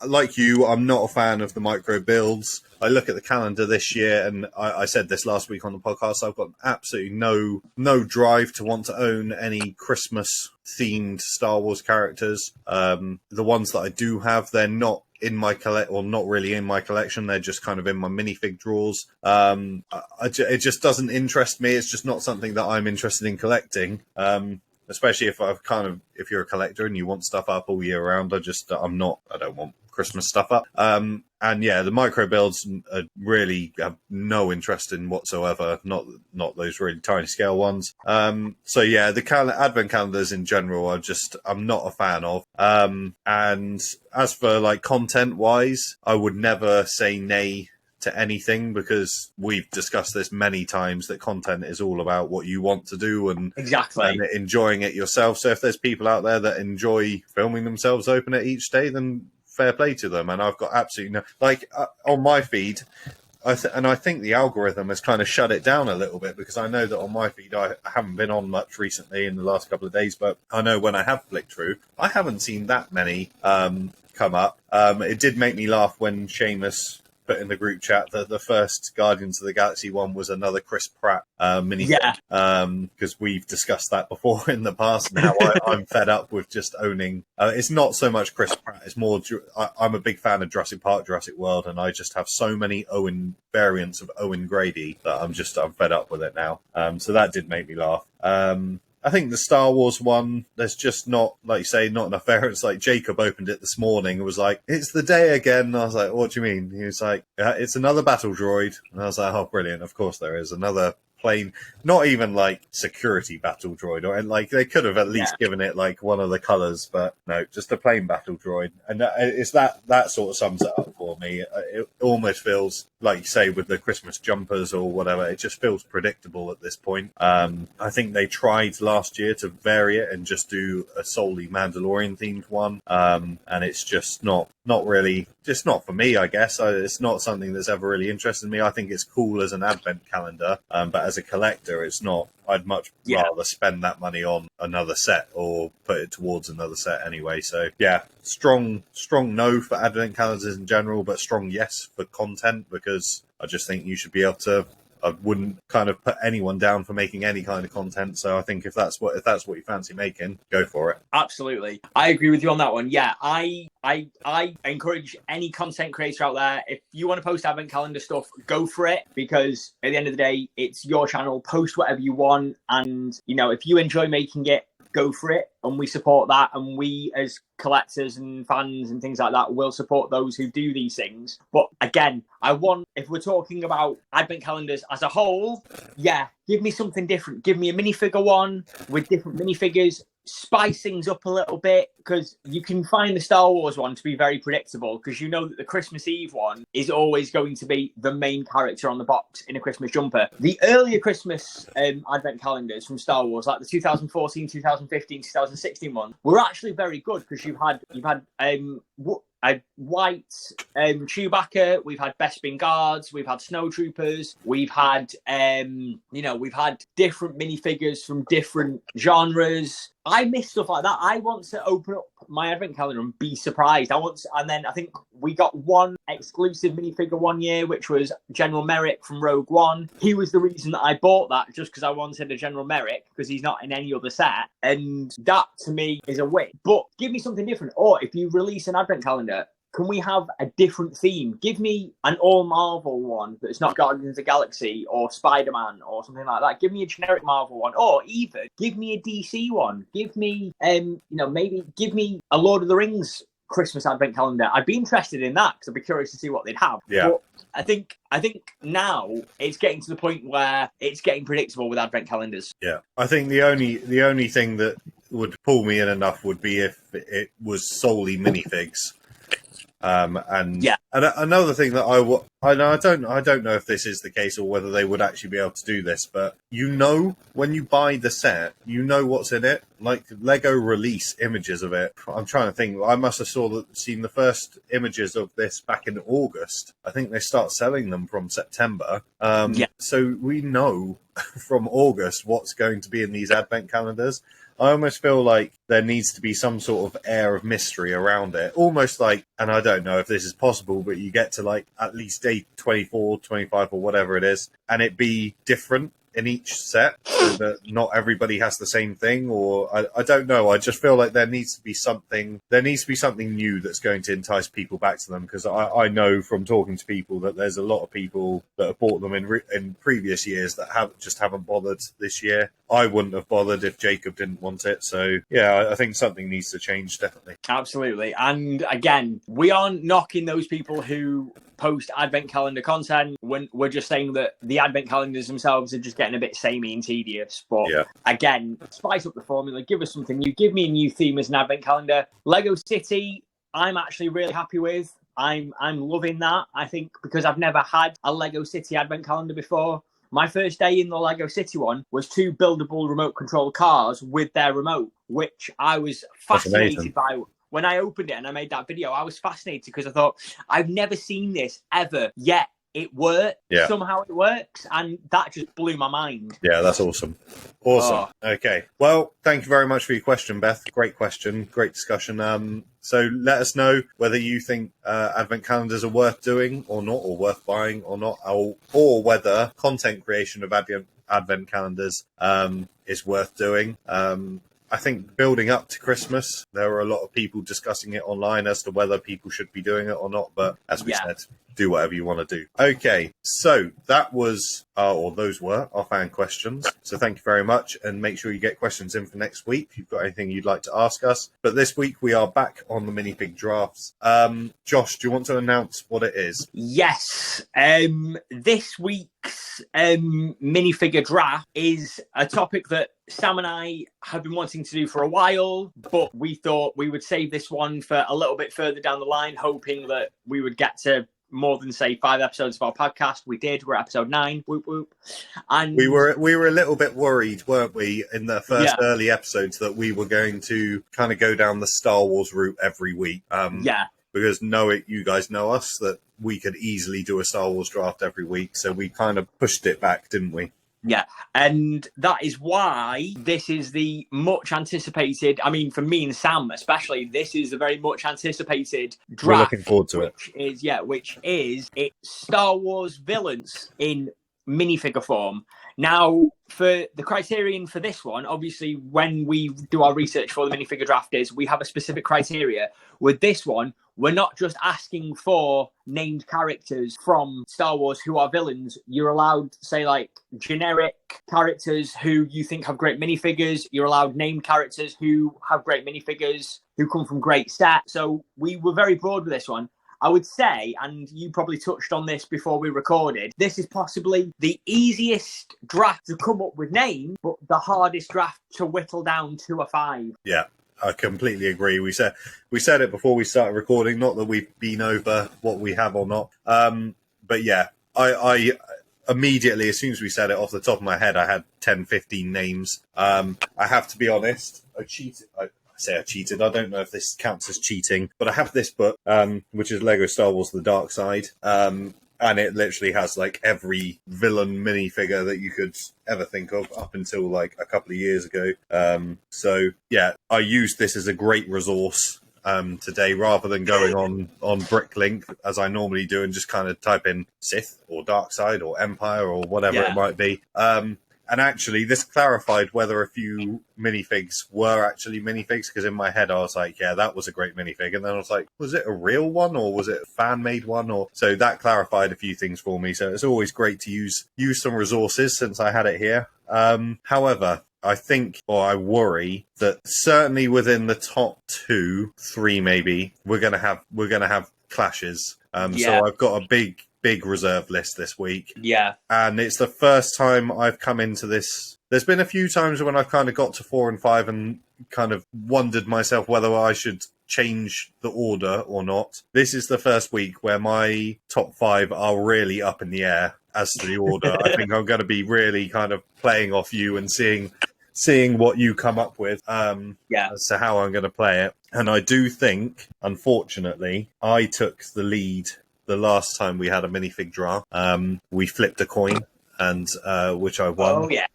Like you, I'm not a fan of the micro builds. I look at the calendar this year, and I said this last week on the podcast, I've got absolutely no drive to want to own any Christmas-themed Star Wars characters. The ones that I do have, they're not in my not really in my collection. They're just kind of in my minifig drawers. It just doesn't interest me. It's just not something that I'm interested in collecting. Especially if if you're a collector and you want stuff up all year round, I don't want Christmas stuff up. And yeah, the micro builds really have no interest in whatsoever. Not those really tiny scale ones. So yeah, the advent calendars in general, I'm not a fan of. And as for like content wise, I would never say nay to anything, because we've discussed this many times that content is all about what you want to do and enjoying it yourself. So if there's people out there that enjoy filming themselves open it each day, then fair play to them. And I've got absolutely on my feed, I think the algorithm has kind of shut it down a little bit, because I know that on my feed I haven't been on much recently in the last couple of days, but I know when I have flicked through, I haven't seen that many come up. It did make me laugh when Seamus put in the group chat that the first Guardians of the Galaxy one was another Chris Pratt mini. Because we've discussed that before in the past, and how I'm fed up with just owning. It's not so much Chris Pratt; it's more. I'm a big fan of Jurassic Park, Jurassic World, and I just have so many Owen variants of Owen Grady that I'm fed up with it now. So that did make me laugh. I think the Star Wars one, there's just not, like you say, not enough variants. Like Jacob opened it this morning and was like, "It's the day again." And I was like, "What do you mean?" He was like, "It's another battle droid." And I was like, "Oh, brilliant. Of course there is another plain, not even like security battle droid, or like they could have at least given it like one of the colors, but no, just a plain battle droid." And it's that sort of sums it up for me. It almost feels like you say with the Christmas jumpers or whatever, it just feels predictable at this point. I think they tried last year to vary it and just do a solely Mandalorian themed one, and it's just not really, just not for me, I guess. It's not something that's ever really interested me. I think it's cool as an advent calendar, but as a collector, it's not. I'd much rather spend that money on another set or put it towards another set anyway. So yeah, strong no for advent calendars in general, but strong yes for content, because I just think you should be able to. I wouldn't kind of put anyone down for making any kind of content. So I think if that's what you fancy making, go for it. Absolutely. I agree with you on that one. Yeah, I encourage any content creator out there, if you want to post advent calendar stuff, go for it, because at the end of the day, it's your channel. Post whatever you want, and if you enjoy making it, go for it, and we support that. And we as collectors and fans and things like that will support those who do these things. But again, if we're talking about advent calendars as a whole, give me something different. Give me a minifigure one with different minifigures. Spice things up a little bit, because you can find the Star Wars one to be very predictable, because you know that the Christmas Eve one is always going to be the main character on the box in a Christmas jumper. The earlier Christmas advent calendars from Star Wars, like the 2014, 2015, 2016 one, were actually very good, because you've had white Chewbacca, we've had Bespin Guards, we've had Snowtroopers, we've had we've had different minifigures from different genres. I miss stuff like that. I want to open up my advent calendar and be surprised. And then I think we got one exclusive minifigure one year, which was General Merrick from Rogue One. He was the reason that I bought that, just because I wanted a General Merrick, because he's not in any other set. And that to me is a win. But give me something different. Or if you release an advent calendar, can we have a different theme? Give me an all Marvel one that's not Guardians of the Galaxy or Spider-Man or something like that. Give me a generic Marvel one, or even give me a DC one. Give me, maybe give me a Lord of the Rings Christmas advent calendar. I'd be interested in that, because I'd be curious to see what they'd have. Yeah. But I think now it's getting to the point where it's getting predictable with advent calendars. Yeah. I think the only thing that would pull me in enough would be if it was solely minifigs. And Yeah. and another thing that I don't know if this is the case or whether they would actually be able to do this, but when you buy the set, what's in it. Like Lego release images of it. I'm trying to think. I must have seen the first images of this back in August. I think they start selling them from September. So we know from August what's going to be in these advent calendars. I almost feel like there needs to be some sort of air of mystery around it. Almost like, and I don't know if this is possible, but you get to like at least day 24, 25 or whatever it is, and it be different in each set so that not everybody has the same thing, or I don't know. I just feel like there needs to be something new that's going to entice people back to them, because I know from talking to people that there's a lot of people that have bought them in previous years that haven't bothered this year. I wouldn't have bothered if Jacob didn't want it. So yeah, I think something needs to change, definitely. Absolutely. And again, we aren't knocking those people who post advent calendar content. We're just saying that the advent calendars themselves are just getting a bit samey and tedious. But again, spice up the formula, give us something new, give me a new theme as an advent calendar. Lego City, I'm actually really happy with. I'm loving that. I think because I've never had a Lego City advent calendar before. My first day in the Lego City one was 2 buildable remote control cars with their remote, which I was fascinated by. When I opened it and I made that video, I was fascinated because I thought, I've never seen this ever, yet it worked. Yeah. Somehow it works, and that just blew my mind. Yeah, that's awesome. Awesome. Oh. Okay. Well, thank you very much for your question, Beth. Great question. Great discussion. So let us know whether you think advent calendars are worth doing or not, or worth buying or not, or whether content creation of advent calendars is worth doing. I think building up to Christmas, there were a lot of people discussing it online as to whether people should be doing it or not. But as we said, do whatever you want to do. Okay, so that was, those were our fan questions. So thank you very much, and make sure you get questions in for next week if you've got anything you'd like to ask us. But this week we are back on the minifig drafts. Josh, do you want to announce what it is? Yes. This week's minifigure draft is a topic that Sam and I have been wanting to do for a while, but we thought we would save this one for a little bit further down the line, hoping that we would get to more than, say, 5 episodes of our podcast. We did. We're episode 9. Whoop, whoop. And we were a little bit worried, weren't we, in the first early episodes, that we were going to kind of go down the Star Wars route every week. Because you guys know us, that we could easily do a Star Wars draft every week. So we kind of pushed it back, didn't we? Yeah, and that is why this is the much anticipated, I mean, for me and Sam especially, this is the very much anticipated draft. We're looking forward to which is it's Star Wars villains in minifigure form. Now, for the criterion for this one, obviously, when we do our research for the minifigure draft we have a specific criteria. With this one, we're not just asking for named characters from Star Wars who are villains. You're allowed, say, like, generic characters who you think have great minifigures. You're allowed named characters who have great minifigures, who come from great sets. So we were very broad with this one. I would say, and you probably touched on this before we recorded, this is possibly the easiest draft to come up with names, but the hardest draft to whittle down to a 5. Yeah, I completely agree. We said it before we started recording, not that we've been over what we have or not. But yeah, I immediately, as soon as we said it off the top of my head, I had 10, 15 names. I have to be honest, I cheated. I cheated. I don't know if this counts as cheating, but I have this book, which is Lego Star Wars: The Dark Side, and it literally has like every villain minifigure that you could ever think of up until like a couple of years ago. So yeah, I used this as a great resource today, rather than going on Bricklink as I normally do and just kind of type in Sith or Dark Side or Empire or whatever it might be. And actually, this clarified whether a few minifigs were actually minifigs, because in my head I was like, yeah, that was a great minifig. And then I was like, was it a real one or was it a fan-made one? So that clarified a few things for me. So it's always great to use some resources since I had it here. However, I think, or I worry, that certainly within the top 2, 3 maybe, we're gonna have clashes. So I've got a big reserve list this week. Yeah. And it's the first time I've come into this. There's been a few times when I've kind of got to 4 and 5 and kind of wondered myself whether I should change the order or not, this is the first week where my top 5 are really up in the air as to the order. I think I'm going to be really kind of playing off you and seeing what you come up with as to how I'm going to play it. And I do think, unfortunately, I took the lead the last time we had a minifig draft. We flipped a coin, and which I won. Oh, yeah.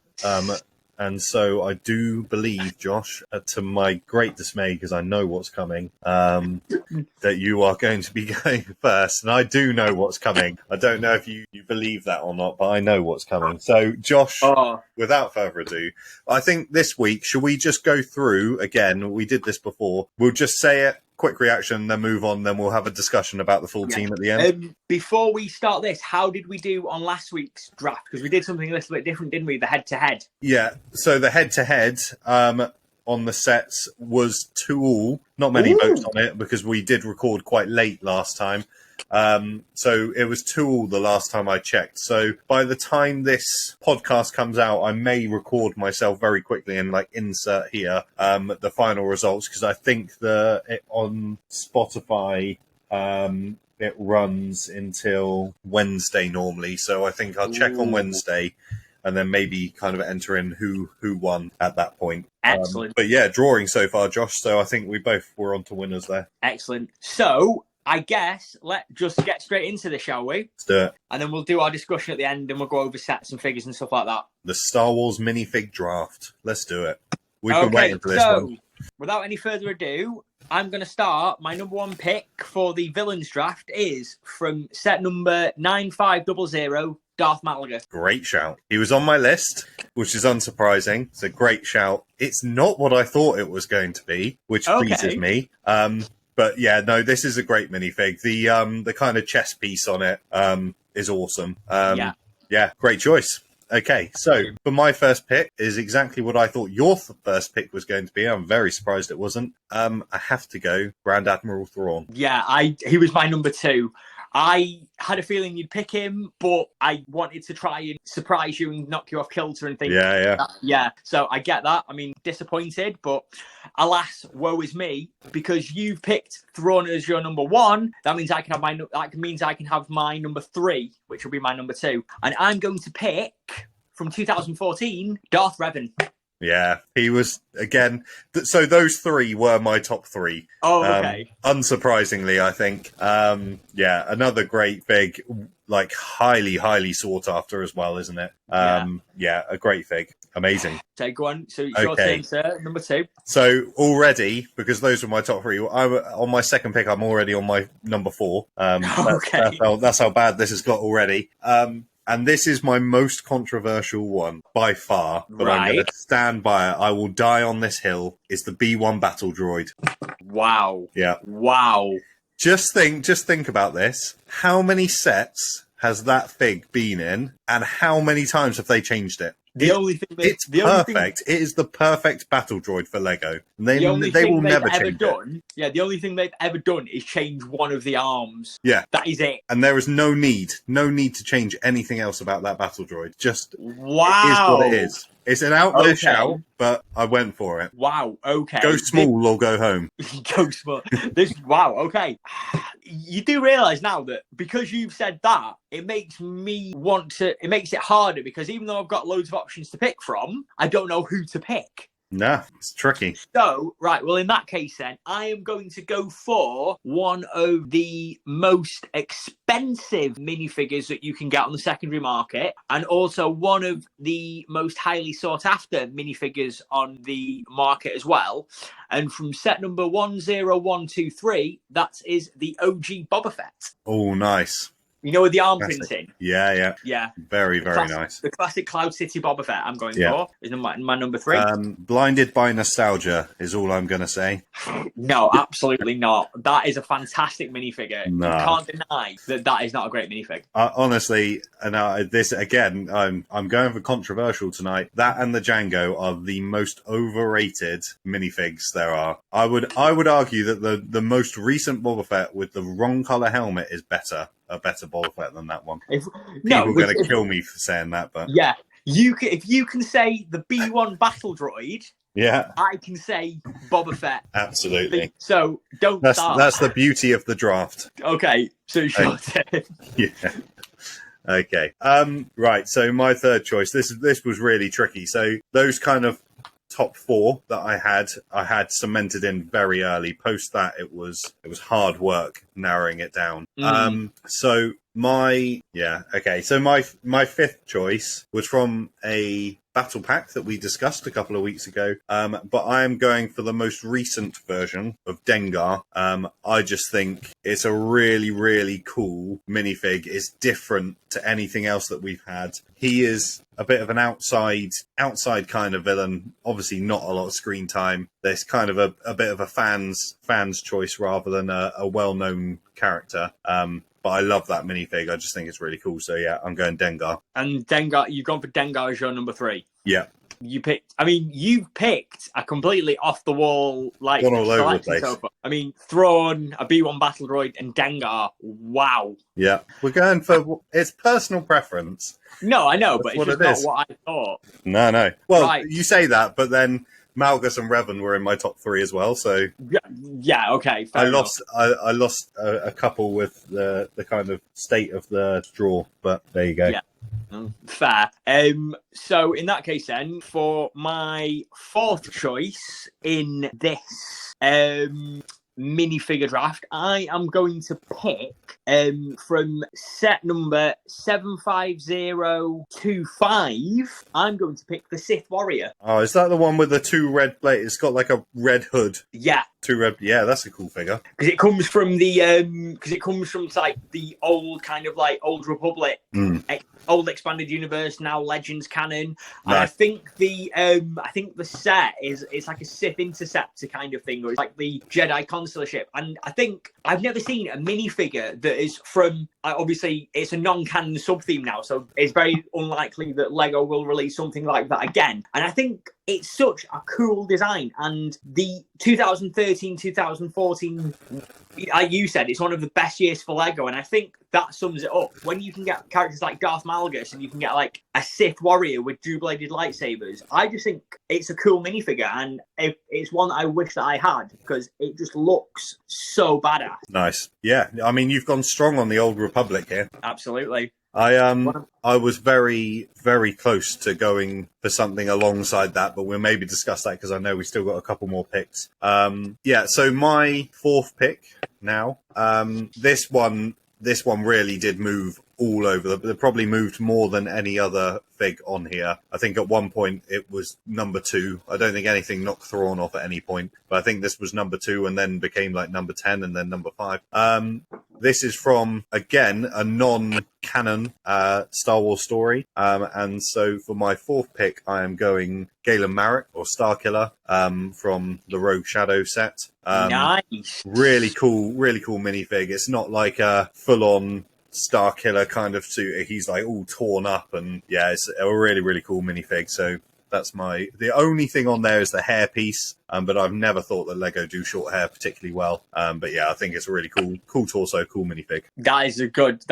And so I do believe, Josh, to my great dismay, because I know what's coming, that you are going to be going first. And I do know what's coming. I don't know if you believe that or not, but I know what's coming. So, Josh, without further ado, I think this week, shall we just go through, again, we did this before, we'll just say it, quick reaction, then move on, then we'll have a discussion about the full team at the end. Before we start this, how did we do on last week's draft? Because we did something a little bit different, didn't we? The head-to-head. Yeah, so the head-to-head on the sets was 2-2. Not many votes on it, because we did record quite late last time. So it was 2-2 the last time I checked. So by the time this podcast comes out, I may record myself very quickly and insert here the final results, because I think on Spotify it runs until Wednesday normally. So I think I'll check on Wednesday and then maybe kind of enter in who won at that point. Excellent. But yeah, drawing so far, Josh. So I think we both were on to winners there. Excellent. So I guess let's just get straight into this, shall we? Let's do it. And then we'll do our discussion at the end, and we'll go over sets and figures and stuff like that. The Star Wars minifig draft. Let's do it. We've been waiting for this one. Without any further ado, I'm going to start. My number one pick for the villains draft is from set number 9500, Darth Malaga. Great shout. He was on my list, which is unsurprising. It's a great shout. It's not what I thought it was going to be, which pleases me. But yeah, no, this is a great minifig. The kind of chess piece on it is awesome. Yeah, great choice. Okay, so for my first pick is exactly what I thought your first pick was going to be. I'm very surprised it wasn't. I have to go Grand Admiral Thrawn. Yeah, he was my number 2. I had a feeling you'd pick him, but I wanted to try and surprise you and knock you off kilter and think, yeah. So I get that. I mean, disappointed, but alas, woe is me, because you've picked Thrawn as your number 1. That means I can have my number 3, which will be my number 2, and I'm going to pick from 2014 Darth Revan. Yeah, he was, again, so those 3 were my top 3. Oh, okay. Unsurprisingly, I think. Yeah, another great fig, highly, highly sought after as well, isn't it? Yeah, a great fig. Amazing. So go on. So it's your turn, sir. Number 2. So already, because those were my top 3, on my second pick, I'm already on my number 4. That's how bad this has got already. And this is my most controversial one by far, but I'm going to stand by it. I will die on this hill. It's the B1 battle droid. Wow. Yeah. Wow. Just think about this. How many sets has that fig been in, and how many times have they changed it? It's perfect. It is the perfect battle droid for Lego. They will never change it. Yeah, the only thing they've ever done is change one of the arms. Yeah. That is it. And there is no need to change anything else about that battle droid. Just, wow. It is what it is. It's an out there shout, but I went for it. Wow, okay. Go small or go home. Go small. Wow, okay. You do realise now that because you've said that, it makes it harder, because even though I've got loads of options to pick from, I don't know who to pick. Nah, it's tricky. So, right, well, in that case then, I am going to go for one of the most expensive minifigures that you can get on the secondary market, and also one of the most highly sought after minifigures on the market as well. And from set number 10123, that is the OG Boba Fett. Oh, nice. You know, with the arm printing. Yeah. Very, very nice. The classic Cloud City Boba Fett I'm going for is my number 3. Blinded by nostalgia is all I'm going to say. No, absolutely not. That is a fantastic minifigure. No. You can't deny that is not a great minifig. Honestly, and this again, I'm going for controversial tonight. That and the Django are the most overrated minifigs there are. I would argue that the most recent Boba Fett with the wrong color helmet is a better Boba Fett than that one. People are going to kill me for saying that, but yeah, if you can say the B1 battle droid Yeah, I can say Boba Fett. absolutely. So don't start. That's the beauty of the draft. Okay, so it's your turn. Yeah. Okay. Right. So my third choice. This was really tricky. So those kind of top four that I had cemented in very early. Post that, it was hard work narrowing it down. So my fifth choice was from a battle pack that we discussed a couple of weeks ago. But I am going for the most recent version of Dengar. I just think it's a really, really cool minifig. It's different to anything else that we've had. He is a bit of an outside kind of villain. Obviously not a lot of screen time. There's kind of a bit of a fan's choice rather than a well-known character. But I love that minifig. I just think it's really cool. So yeah, I'm going Dengar. And Dengar, you've gone for Dengar as your number 3. Yeah. You picked a completely off the wall, like, one all over the place. So far. I mean, Thrawn, a B1 battle droid, and Dengar. Wow. Yeah. We're going for it's personal preference. No, I know, That's but it's just not what I thought. No. Well, right. You say that, but then Malgus and Revan were in my top 3 as well. So yeah, okay. I lost a couple with the kind of state of the draw, but there you go. Yeah. Fair. So in that case, then, for my fourth choice in this minifigure draft, I am going to pick from set number 75025. I'm going to pick the Sith Warrior. Oh, is that the one with the 2 red plates? It's got like a red hood. Yeah. 2 red. Yeah, that's a cool figure. Because it comes from like the old kind of like Old Republic, old expanded universe, now Legends canon. And I think the set it's like a Sith interceptor kind of thing, or it's like the Jedi consular ship. And I think I've never seen a minifigure that is from. Obviously, it's a non-canon sub-theme now, so it's very unlikely that Lego will release something like that again. And I think it's such a cool design. And the 2013-2014, like you said, it's one of the best years for Lego. And I think that sums it up. When you can get characters like Darth Malgus and you can get like a Sith warrior with dual-bladed lightsabers, I just think it's a cool minifigure. And it's one I wish that I had because it just looks so badass. Nice. Yeah. I mean, you've gone strong on the Old Republic here. Absolutely. I was very, very close to going for something alongside that, but we'll maybe discuss that because I know we still got a couple more picks. So my fourth pick now, this one really did move all over. They probably moved more than any other fig on here. I think at one point it was number 2. I don't think anything knocked Thrawn off at any point, but I think this was number 2 and then became like number 10 and then number 5. This is from, again, a non-canon Star Wars story. And so for my fourth pick, I am going Galen Marek, or Starkiller, from the Rogue Shadow set. Nice. Really cool minifig. It's not like a full-on Starkiller kind of suit. He's like all torn up, and yeah, it's a really, really cool minifig. So that's the only thing on there is the hair piece, but I've never thought that Lego do short hair particularly well. But yeah, I think it's a really cool torso, cool minifig. That is a good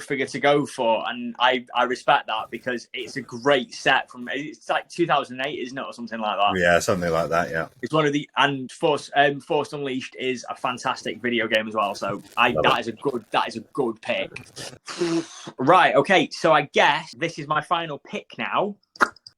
figure to go for, and I respect that because it's a great set from, it's like 2008, isn't it, or something like that? Yeah, something like that. Yeah, it's one of the, and Force Unleashed is a fantastic video game as well. So that is a good pick. Right, okay, so I guess this is my final pick now.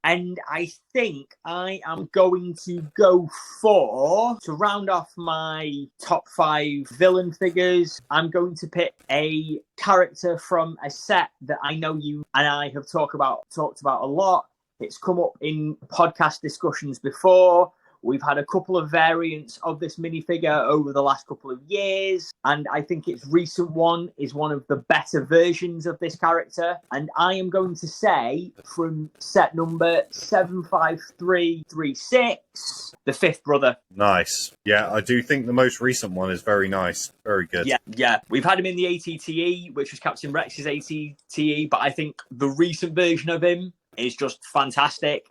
And I think I am going to go to round off my top 5 villain figures, I'm going to pick a character from a set that I know you and I have talked about a lot. It's come up in podcast discussions before. We've had a couple of variants of this minifigure over the last couple of years, and I think its recent one is one of the better versions of this character. And I am going to say from set number 75336, the Fifth Brother. Nice. Yeah, I do think the most recent one is very nice. Very good. Yeah. We've had him in the ATTE, which was Captain Rex's ATTE, but I think the recent version of him is just fantastic.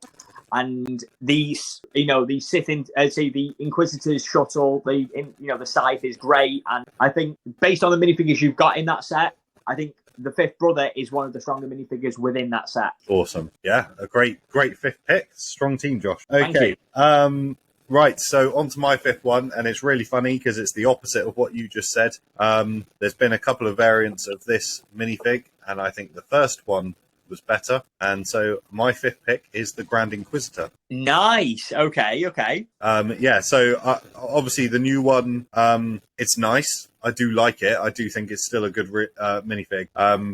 And the Inquisitor's shuttle, the scythe is great. And I think based on the minifigures you've got in that set, I think the fifth brother is one of the stronger minifigures within that set. Awesome. Yeah, a great fifth pick. Strong team, Josh. Thank Okay. you. Right, so on to my fifth one, and it's really funny because it's the opposite of what you just said. There's been a couple of variants of this minifig, and I think the first one was better. And so my fifth pick is the Grand Inquisitor. Nice. Okay. Yeah, so obviously the new one, it's nice. I do like it. I do think it's still a good minifig.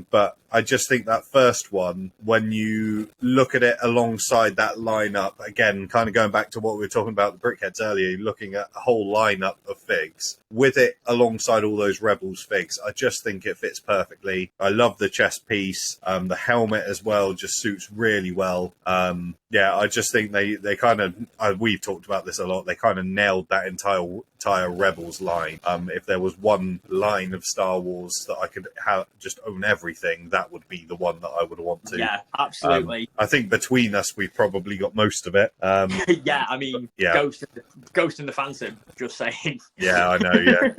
But I just think that first one, when you look at it alongside that lineup, again, kind of going back to what we were talking about the Brickheadz earlier, looking at a whole lineup of figs, with it alongside all those Rebels figs, I just think it fits perfectly. I love the chest piece. The helmet as well just suits really well. Yeah, I just think they kind of, we've talked about this a lot, they kind of nailed that entire Rebels line. If there was one line of Star Wars that I could just own everything, that would be the one that I would want to. Yeah, absolutely. I think between us, we've probably got most of it. Yeah, I mean, yeah. Ghost and the Phantom, just saying. Yeah, I know, yeah.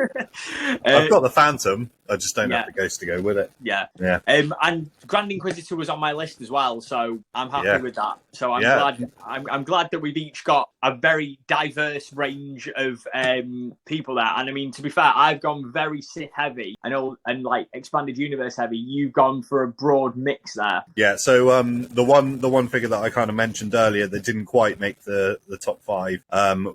I've got the Phantom, I just don't have the Ghost to go with it. Yeah. Yeah. And Grand Inquisitor was on my list as well, so I'm happy with that. So I'm glad that we've each got a very diverse range of people there. And I mean, to be fair, I've gone very Sith heavy, and like expanded universe heavy. You've gone for a broad mix there. Yeah. So the one figure that I kind of mentioned earlier that didn't quite make the top 5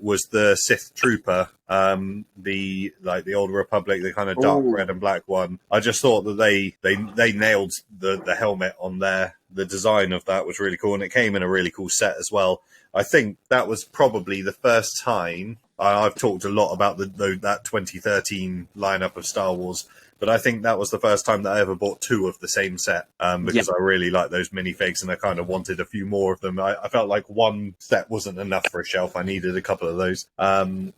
was the Sith Trooper. The Old Republic, the kind of dark red and black one. I just thought that they nailed the helmet on there. The design of that was really cool, and it came in a really cool set as well. I think that was probably the first time. I've talked a lot about that 2013 lineup of Star Wars, but I think that was the first time that I ever bought 2 of the same set, because I really like those minifigs, and I kind of wanted a few more of them. I felt like one set wasn't enough for a shelf. I needed a couple of those.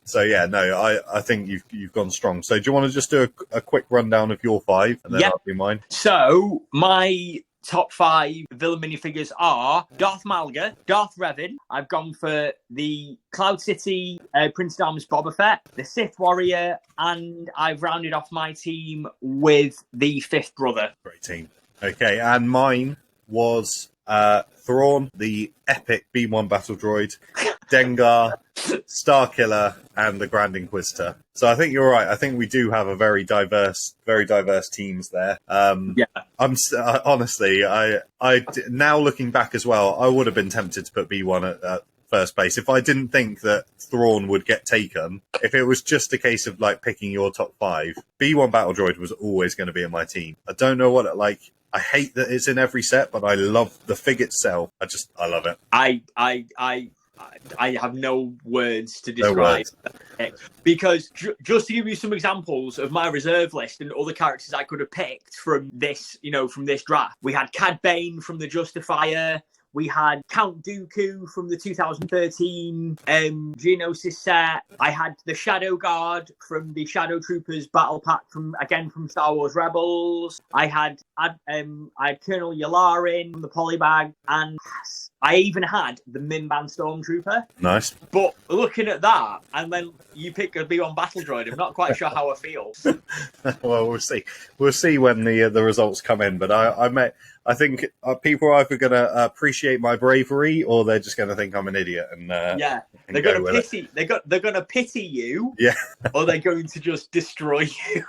So yeah, no, I think you've gone strong. So do you want to just do a quick rundown of your 5, and then I'll do mine? So my top 5 villain minifigures are Darth Malga, Darth Revan. I've gone for the Cloud City Prince Darmus Boba Fett, the Sith Warrior, and I've rounded off my team with the fifth brother. Great team. Okay, and mine was Thrawn, the epic B1 battle droid, Dengar, Starkiller, and the Grand Inquisitor. So I think you're right. I think we do have a very diverse teams there. I'm honestly, I now looking back as well, I would have been tempted to put B1 at first base if I didn't think that Thrawn would get taken. If it was just a case of like picking your top 5, B1 battle droid was always going to be in my team. I don't know what it like. I hate that it's in every set, but I love the fig itself. I love it. I have no words to describe it, because just to give you some examples of my reserve list and other characters I could have picked from this draft, we had Cad Bane from the Justifier. We had Count Dooku from the 2013 Geonosis set. I had the Shadow Guard from the Shadow Troopers Battle Pack from Star Wars Rebels. I had Colonel Yularen from the Polybag, and I even had the Mimban Stormtrooper. Nice. But looking at that, and then you pick a B1 Battle Droid, I'm not quite sure how I feel. Well, we'll see. We'll see when the results come in. But I think people are either going to appreciate my bravery, or they're just going to think I'm an idiot. And they're going to pity. They're going to pity you. Yeah. Or they're going to just destroy you.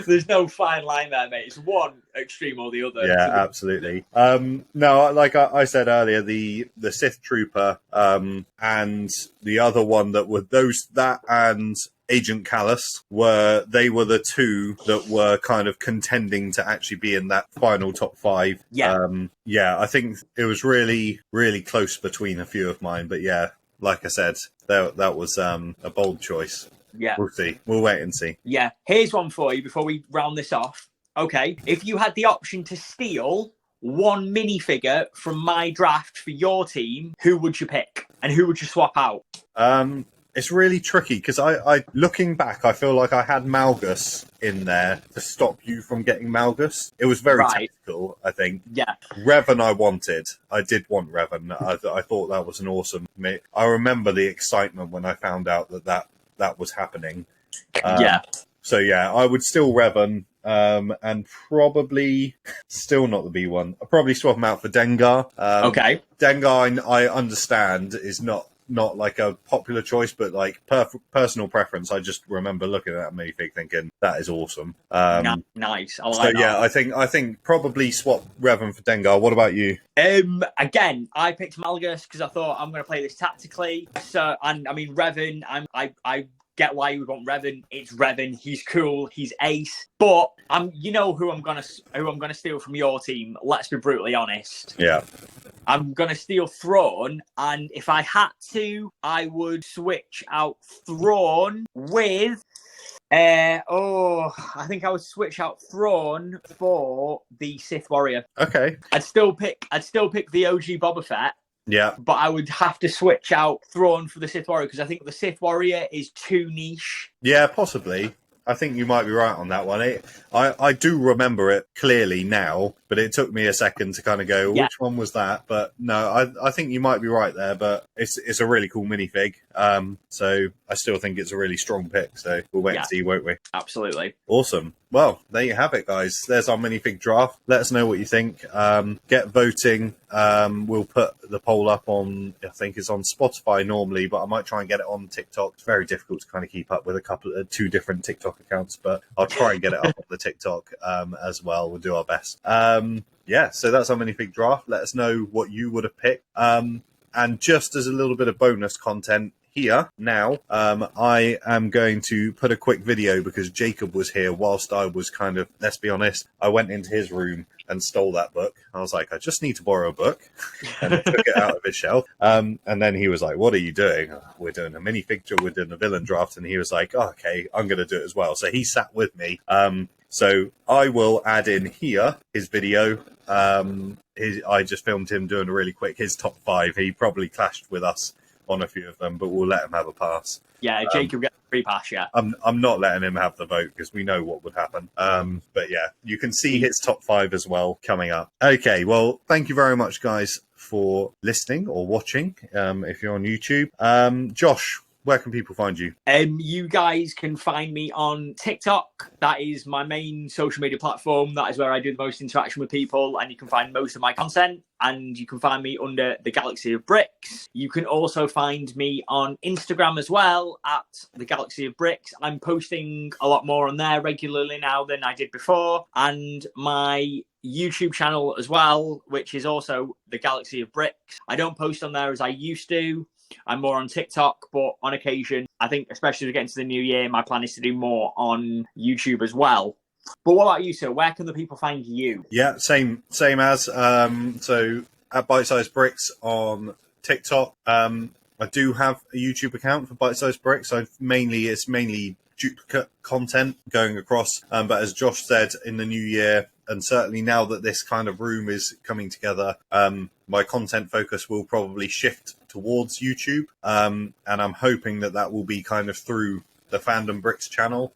There's no fine line there, mate. It's one extreme or the other. Yeah, absolutely. No, like I said earlier, the Sith Trooper, and the other one that and Agent Callus were the 2 that were kind of contending to actually be in that final top 5. I think it was really, really close between a few of mine, but yeah, like I said, that was a bold choice. Yeah, we'll see. We'll wait and see. Yeah, here's one for you before we round this off. Okay, if you had the option to steal one minifigure from my draft for your team, who would you pick and who would you swap out? It's really tricky because I looking back, I feel like I had Malgus in there to stop you from getting Malgus. It was very tactical, I think. Yeah. Revan I did want Revan. I thought that was an awesome... I remember the excitement when I found out that was happening. So yeah, I would still Revan. and probably still not the B1. I'll probably swap him out for Dengar. Okay. Dengar, I understand, is not like a popular choice, but like personal preference. I just remember looking at that minifig thinking that is awesome. Nice. I like So yeah, that. I think probably swap Revan for Dengar. What about you? Again, I picked Malgus because I thought I'm going to play this tactically. So, and I mean Revan, I get why you would want Revan. It's Revan. He's cool. He's ace. But you know who I'm gonna steal from your team. Let's be brutally honest. Yeah. I'm going to steal Thrawn, and if I had to, I would switch out Thrawn with... I think I would switch out Thrawn for the Sith Warrior. Okay. I'd still pick the OG Boba Fett. Yeah. But I would have to switch out Thrawn for the Sith Warrior, because I think the Sith Warrior is too niche. Yeah, possibly. I think you might be right on that one. I do remember it clearly now, but it took me a second to kind of go, which one was that? But no, I think you might be right there, but it's a really cool minifig. So I still think it's a really strong pick. So we'll wait and see, won't we? Absolutely. Awesome. Well, there you have it, guys. There's our minifig draft. Let us know what you think. Get voting. We'll put the poll up on, I think it's on Spotify normally, but I might try and get it on TikTok. It's very difficult to kind of keep up with two different TikTok accounts, but I'll try and get it up on the TikTok as well. We'll do our best. So that's our minifig draft. Let us know what you would have picked. And just as a little bit of bonus content, here now, I am going to put a quick video because Jacob was here whilst I was kind of, let's be honest, I went into his room and stole that book. I was like, I just need to borrow a book, and took it out of his shelf. And then he was like, what are you doing? We're doing a minifig, we're doing a villain draft. And he was like, okay, I'm going to do it as well. So he sat with me. So I will add in here his video. I just filmed him doing a really quick, his top 5. He probably clashed with us on a few of them, but we'll let him have a pass. Yeah, Jacob gets a free pass, yeah. I'm not letting him have the vote because we know what would happen. But yeah, you can see his top 5 as well coming up. Okay, well, thank you very much, guys, for listening or watching, if you're on YouTube. Josh, where can people find you? You guys can find me on TikTok. That is my main social media platform. That is where I do the most interaction with people, and you can find most of my content. And you can find me under the Galaxy of Bricks. You can also find me on Instagram as well at the Galaxy of Bricks. I'm posting a lot more on there regularly now than I did before. And my YouTube channel as well, which is also the Galaxy of Bricks. I don't post on there as I used to. I'm more on TikTok, but on occasion, I think especially as we get into the new year, my plan is to do more on YouTube as well. But what about you, sir? Where can the people find you? Yeah, same as. So at Bite Size Bricks on TikTok. I do have a YouTube account for Bite Size Bricks. It's mainly duplicate content going across. But as Josh said, in the new year, and certainly now that this kind of room is coming together, my content focus will probably shift towards YouTube. And I'm hoping that will be kind of through the Fandom Bricks channel.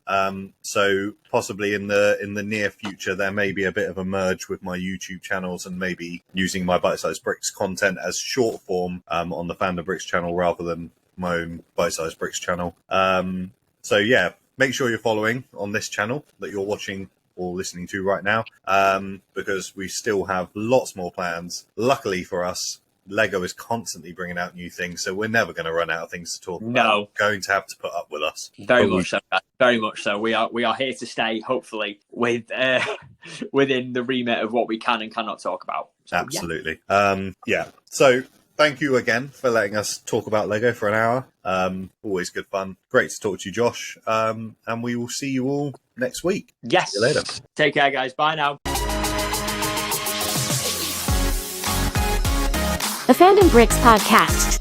So possibly in the near future, there may be a bit of a merge with my YouTube channels and maybe using my Bite Size Bricks content as short form on the Fandom Bricks channel rather than my own Bite Size Bricks channel. So yeah, make sure you're following on this channel that you're watching or listening to right now, because we still have lots more plans. Luckily for us, Lego is constantly bringing out new things, so we're never going to run out of things to talk about. No. Going to have to put up with us. Very much so. Very much so. We are here to stay, hopefully, with within the remit of what we can and cannot talk about. So, absolutely. Yeah. So thank you again for letting us talk about Lego for an hour. Always good fun. Great to talk to you, Josh. And we will see you all next week. Yes. See you later. Take care, guys. Bye now. The Fandom Bricks Podcast.